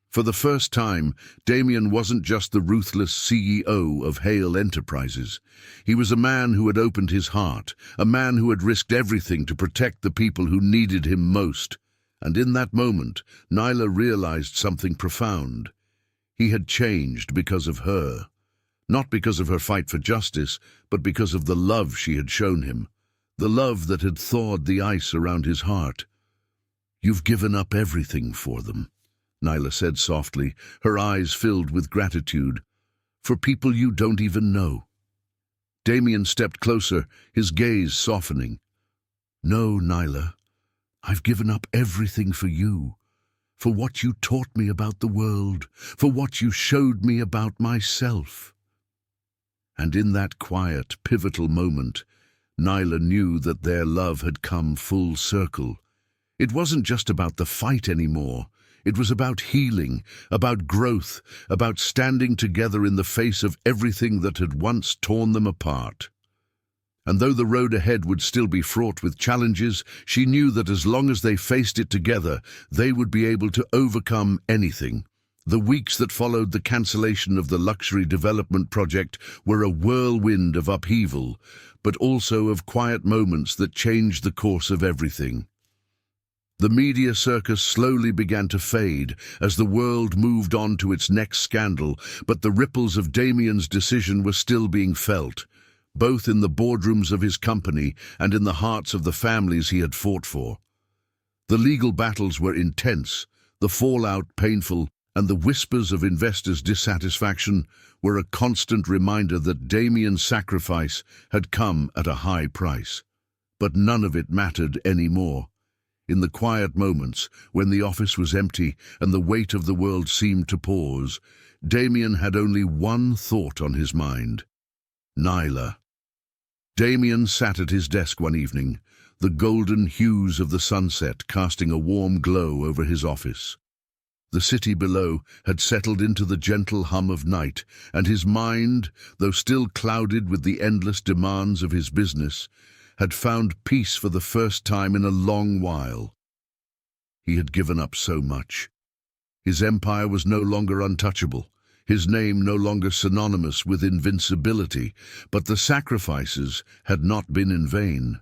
For the first time, Damien wasn't just the ruthless CEO of Hale Enterprises. He was a man who had opened his heart, a man who had risked everything to protect the people who needed him most. And in that moment, Nyla realized something profound. He had changed because of her. Not because of her fight for justice, but because of the love she had shown him. The love that had thawed the ice around his heart. "You've given up everything for them," Nyla said softly, her eyes filled with gratitude. "For people you don't even know." Damien stepped closer, his gaze softening. "No, Nyla. I've given up everything for you. For what you taught me about the world. For what you showed me about myself." And in that quiet, pivotal moment, Nyla knew that their love had come full circle. It wasn't just about the fight anymore. It was about healing, about growth, about standing together in the face of everything that had once torn them apart. And though the road ahead would still be fraught with challenges, she knew that as long as they faced it together, they would be able to overcome anything. The weeks that followed the cancellation of the luxury development project were a whirlwind of upheaval, but also of quiet moments that changed the course of everything. The media circus slowly began to fade as the world moved on to its next scandal, but the ripples of Damien's decision were still being felt, both in the boardrooms of his company and in the hearts of the families he had fought for. The legal battles were intense, the fallout painful, and the whispers of investors' dissatisfaction were a constant reminder that Damien's sacrifice had come at a high price. But none of it mattered anymore. In the quiet moments, when the office was empty and the weight of the world seemed to pause, Damien had only one thought on his mind: Nyla. Damien sat at his desk one evening, the golden hues of the sunset casting a warm glow over his office. The city below had settled into the gentle hum of night, and his mind, though still clouded with the endless demands of his business, had found peace for the first time in a long while. He had given up so much. His empire was no longer untouchable, his name no longer synonymous with invincibility, but the sacrifices had not been in vain.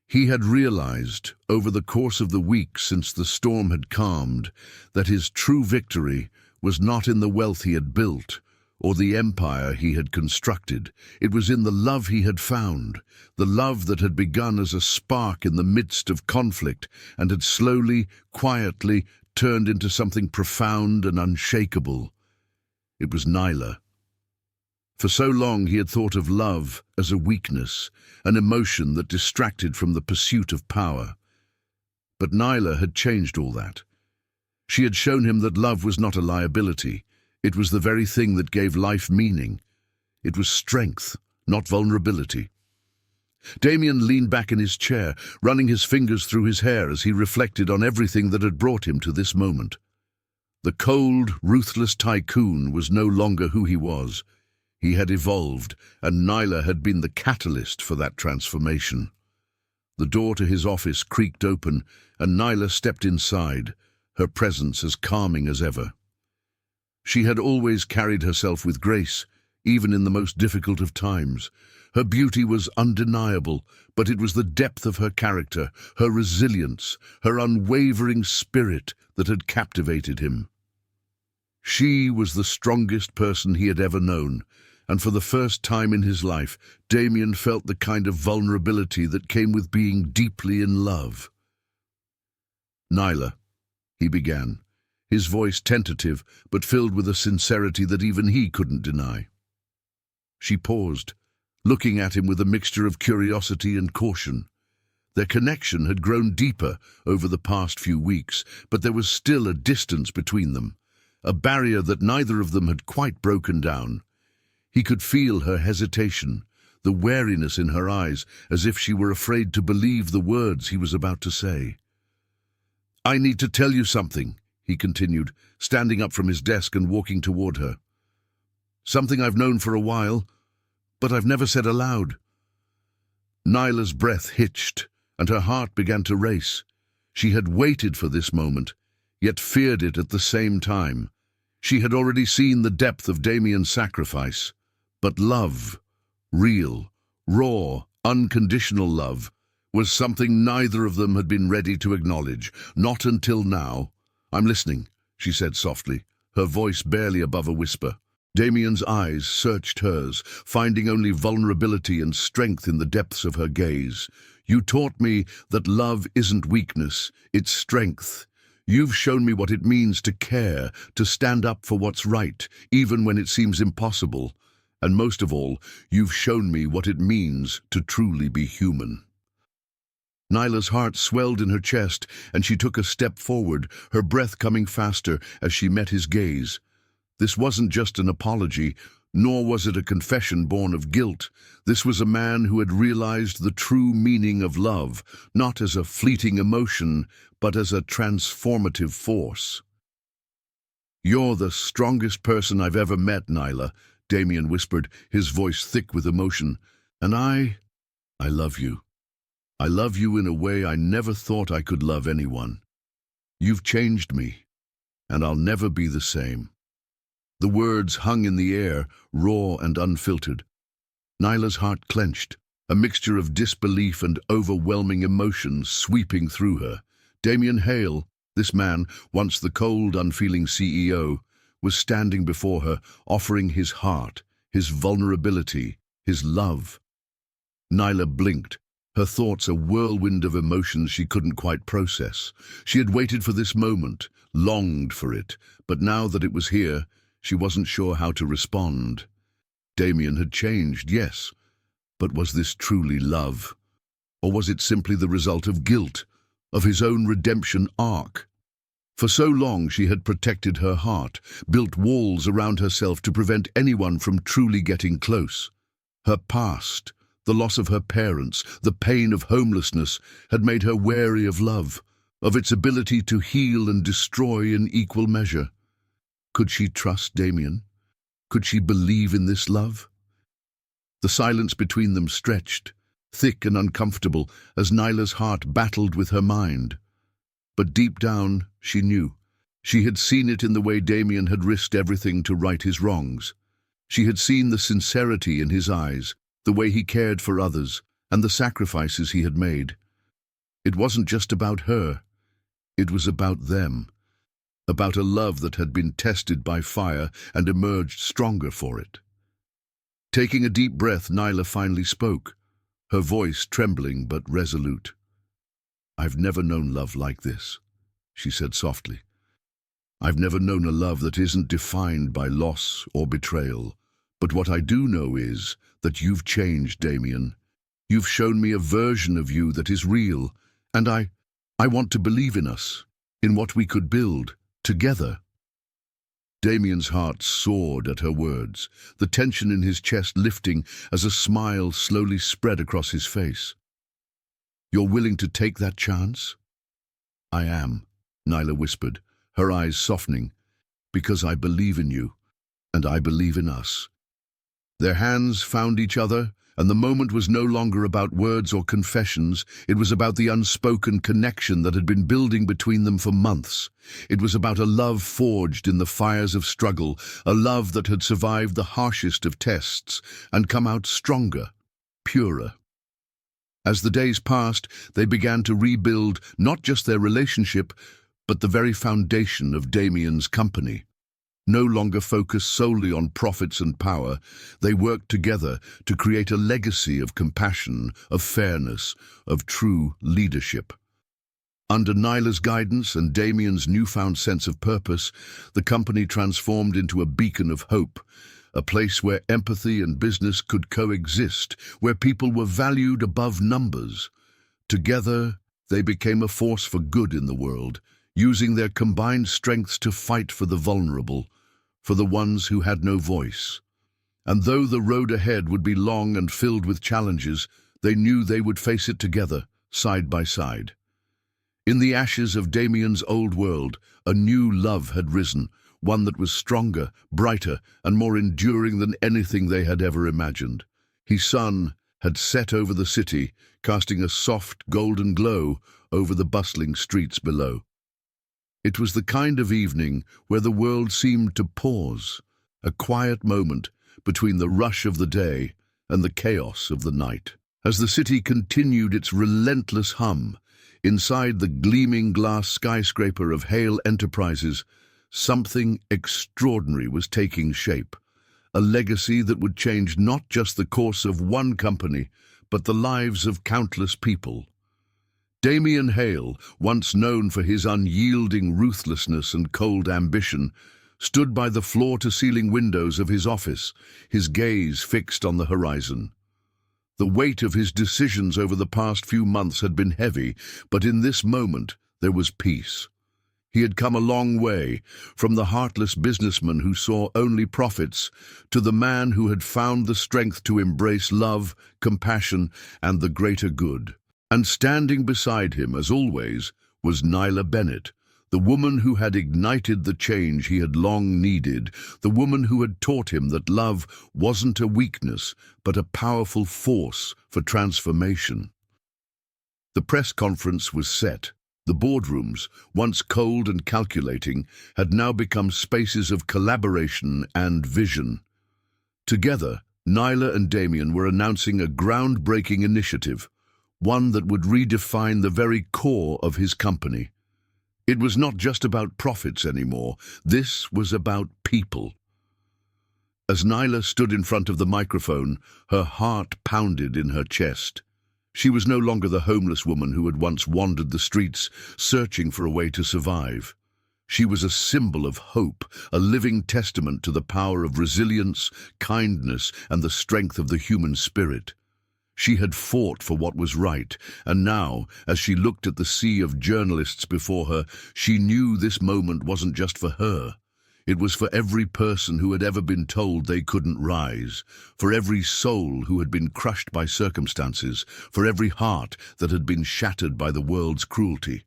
He had realized, over the course of the weeks since the storm had calmed, that his true victory was not in the wealth he had built, or the empire he had constructed. It was in the love he had found, the love that had begun as a spark in the midst of conflict and had slowly, quietly turned into something profound and unshakable. It was Nyla. For so long he had thought of love as a weakness, an emotion that distracted from the pursuit of power. But Nyla had changed all that. She had shown him that love was not a liability. It was the very thing that gave life meaning. It was strength, not vulnerability. Damien leaned back in his chair, running his fingers through his hair as he reflected on everything that had brought him to this moment. The cold, ruthless tycoon was no longer who he was. He had evolved, and Nyla had been the catalyst for that transformation. The door to his office creaked open, and Nyla stepped inside, her presence as calming as ever. She had always carried herself with grace, even in the most difficult of times. Her beauty was undeniable, but it was the depth of her character, her resilience, her unwavering spirit that had captivated him. She was the strongest person he had ever known, and for the first time in his life, Damien felt the kind of vulnerability that came with being deeply in love. "Nyla," he began, his voice tentative but filled with a sincerity that even he couldn't deny. She paused, looking at him with a mixture of curiosity and caution. Their connection had grown deeper over the past few weeks, but there was still a distance between them, a barrier that neither of them had quite broken down. He could feel her hesitation, the wariness in her eyes, as if she were afraid to believe the words he was about to say. "I need to tell you something," he continued, standing up from his desk and walking toward her. "Something I've known for a while, but I've never said aloud." Nyla's breath hitched, and her heart began to race. She had waited for this moment, yet feared it at the same time. She had already seen the depth of Damien's sacrifice. But love, real, raw, unconditional love, was something neither of them had been ready to acknowledge, not until now. "I'm listening," she said softly, her voice barely above a whisper. Damien's eyes searched hers, finding only vulnerability and strength in the depths of her gaze. "You taught me that love isn't weakness, it's strength. You've shown me what it means to care, to stand up for what's right, even when it seems impossible. And most of all, you've shown me what it means to truly be human." Nyla's heart swelled in her chest, and she took a step forward, her breath coming faster as she met his gaze. This wasn't just an apology, nor was it a confession born of guilt. This was a man who had realized the true meaning of love, not as a fleeting emotion, but as a transformative force. "You're the strongest person I've ever met, Nyla," Damien whispered, his voice thick with emotion. "And I love you. I love you in a way I never thought I could love anyone. You've changed me, and I'll never be the same." The words hung in the air, raw and unfiltered. Nyla's heart clenched, a mixture of disbelief and overwhelming emotion sweeping through her. Damien Hale, this man, once the cold, unfeeling CEO, was standing before her, offering his heart, his vulnerability, his love. Nyla blinked, her thoughts a whirlwind of emotions she couldn't quite process. She had waited for this moment, longed for it, but now that it was here, she wasn't sure how to respond. Damien had changed, yes, but was this truly love? Or was it simply the result of guilt, of his own redemption arc? For so long she had protected her heart, built walls around herself to prevent anyone from truly getting close. Her past, the loss of her parents, the pain of homelessness, had made her wary of love, of its ability to heal and destroy in equal measure. Could she trust Damien? Could she believe in this love? The silence between them stretched, thick and uncomfortable, as Nyla's heart battled with her mind. But deep down, she knew. She had seen it in the way Damien had risked everything to right his wrongs. She had seen the sincerity in his eyes, the way he cared for others, and the sacrifices he had made. It wasn't just about her. It was about them. About a love that had been tested by fire and emerged stronger for it. Taking a deep breath, Nyla finally spoke, her voice trembling but resolute. "I've never known love like this," she said softly. "I've never known a love that isn't defined by loss or betrayal. But what I do know is that you've changed, Damien. You've shown me a version of you that is real, and I want to believe in us, in what we could build together." Damien's heart soared at her words, the tension in his chest lifting as a smile slowly spread across his face. "You're willing to take that chance?" "I am," Nyla whispered, her eyes softening, "because I believe in you, and I believe in us." Their hands found each other, and the moment was no longer about words or confessions. It was about the unspoken connection that had been building between them for months. It was about a love forged in the fires of struggle, a love that had survived the harshest of tests and come out stronger, purer. As the days passed, they began to rebuild not just their relationship, but the very foundation of Damien's company. No longer focused solely on profits and power, they worked together to create a legacy of compassion, of fairness, of true leadership. Under Nyla's guidance and Damien's newfound sense of purpose, the company transformed into a beacon of hope, a place where empathy and business could coexist, where people were valued above numbers. Together, they became a force for good in the world, using their combined strengths to fight for the vulnerable, for the ones who had no voice. And though the road ahead would be long and filled with challenges, they knew they would face it together, side by side. In the ashes of Damien's old world, a new love had risen, one that was stronger, brighter, and more enduring than anything they had ever imagined. His sun had set over the city, casting a soft, golden glow over the bustling streets below. It was the kind of evening where the world seemed to pause, a quiet moment between the rush of the day and the chaos of the night. As the city continued its relentless hum, inside the gleaming glass skyscraper of Hale Enterprises, something extraordinary was taking shape, a legacy that would change not just the course of one company, but the lives of countless people. Damien Hale, once known for his unyielding ruthlessness and cold ambition, stood by the floor-to-ceiling windows of his office, his gaze fixed on the horizon. The weight of his decisions over the past few months had been heavy, but in this moment there was peace. He had come a long way, from the heartless businessman who saw only profits to the man who had found the strength to embrace love, compassion, and the greater good. And standing beside him, as always, was Nyla Bennett, the woman who had ignited the change he had long needed, the woman who had taught him that love wasn't a weakness, but a powerful force for transformation. The press conference was set. The boardrooms, once cold and calculating, had now become spaces of collaboration and vision. Together, Nyla and Damien were announcing a groundbreaking initiative, one that would redefine the very core of his company. It was not just about profits anymore. This was about people. As Nyla stood in front of the microphone, her heart pounded in her chest. She was no longer the homeless woman who had once wandered the streets, searching for a way to survive. She was a symbol of hope, a living testament to the power of resilience, kindness, and the strength of the human spirit. She had fought for what was right, and now, as she looked at the sea of journalists before her, she knew this moment wasn't just for her. It was for every person who had ever been told they couldn't rise, for every soul who had been crushed by circumstances, for every heart that had been shattered by the world's cruelty.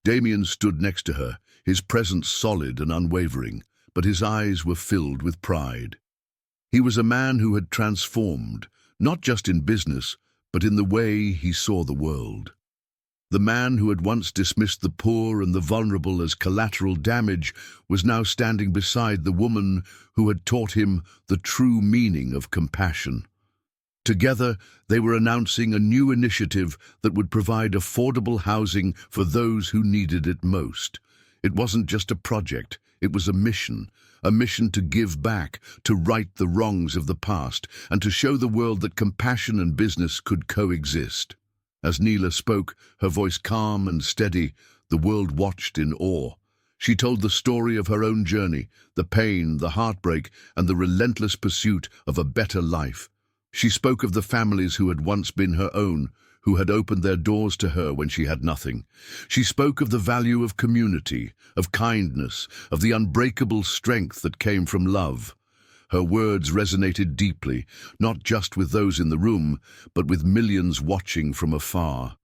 Damien stood next to her, his presence solid and unwavering, but his eyes were filled with pride. He was a man who had transformed, not just in business, but in the way he saw the world. The man who had once dismissed the poor and the vulnerable as collateral damage was now standing beside the woman who had taught him the true meaning of compassion. Together, they were announcing a new initiative that would provide affordable housing for those who needed it most. It wasn't just a project, it was a mission to give back, to right the wrongs of the past, and to show the world that compassion and business could coexist. As Nyla spoke, her voice calm and steady, the world watched in awe. She told the story of her own journey, the pain, the heartbreak, and the relentless pursuit of a better life. She spoke of the families who had once been her own, who had opened their doors to her when she had nothing. She spoke of the value of community, of kindness, of the unbreakable strength that came from love. Her words resonated deeply, not just with those in the room, but with millions watching from afar.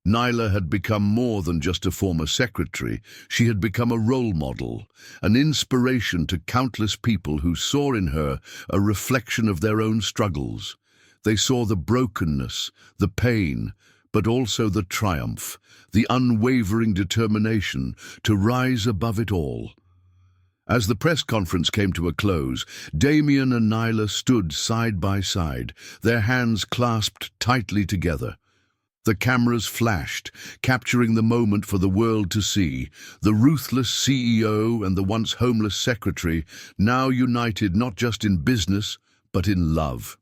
Nyla had become more than just a former secretary. She had become a role model, an inspiration to countless people who saw in her a reflection of their own struggles. They saw the brokenness, the pain, but also the triumph, the unwavering determination to rise above it all. As the press conference came to a close, Damien and Nyla stood side by side, their hands clasped tightly together. The cameras flashed, capturing the moment for the world to see. The ruthless CEO and the once homeless secretary, now united not just in business, but in love.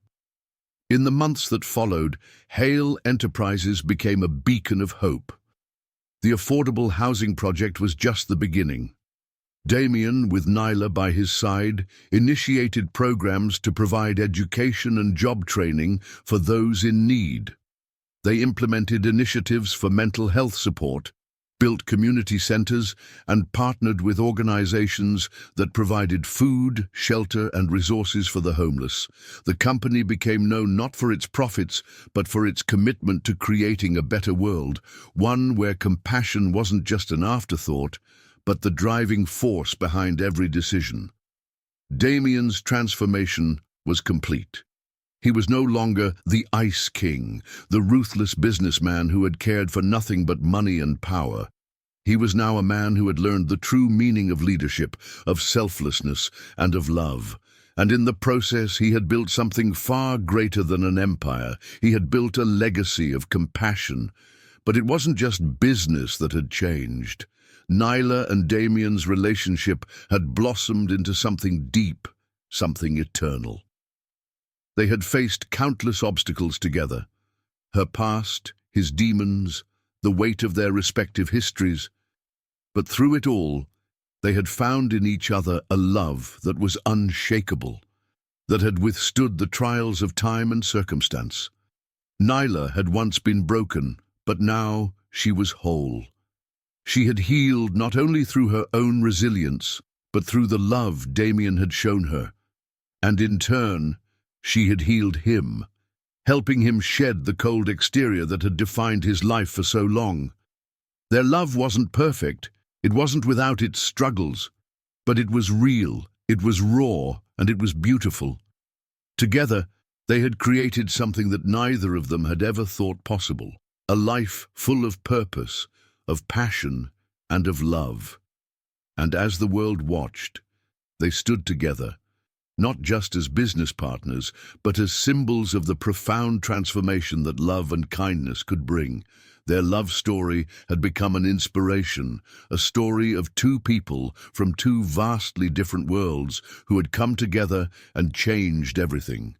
In the months that followed, Hale Enterprises became a beacon of hope. The affordable housing project was just the beginning. Damien, with Nyla by his side, initiated programs to provide education and job training for those in need. They implemented initiatives for mental health support, built community centers, and partnered with organizations that provided food, shelter, and resources for the homeless. The company became known not for its profits, but for its commitment to creating a better world, one where compassion wasn't just an afterthought, but the driving force behind every decision. Damien's transformation was complete. He was no longer the Ice King, the ruthless businessman who had cared for nothing but money and power. He was now a man who had learned the true meaning of leadership, of selflessness, and of love. And in the process, he had built something far greater than an empire. He had built a legacy of compassion. But it wasn't just business that had changed. Nyla and Damien's relationship had blossomed into something deep, something eternal. They had faced countless obstacles together. Her past, his demons, the weight of their respective histories. But through it all, they had found in each other a love that was unshakable, that had withstood the trials of time and circumstance. Nyla had once been broken, but now she was whole. She had healed not only through her own resilience, but through the love Damien had shown her. And in turn, she had healed him, helping him shed the cold exterior that had defined his life for so long. Their love wasn't perfect, it wasn't without its struggles, but it was real, it was raw, and it was beautiful. Together, they had created something that neither of them had ever thought possible, a life full of purpose, of passion, and of love. And as the world watched, they stood together, not just as business partners, but as symbols of the profound transformation that love and kindness could bring. Their love story had become an inspiration, a story of two people from two vastly different worlds who had come together and changed everything.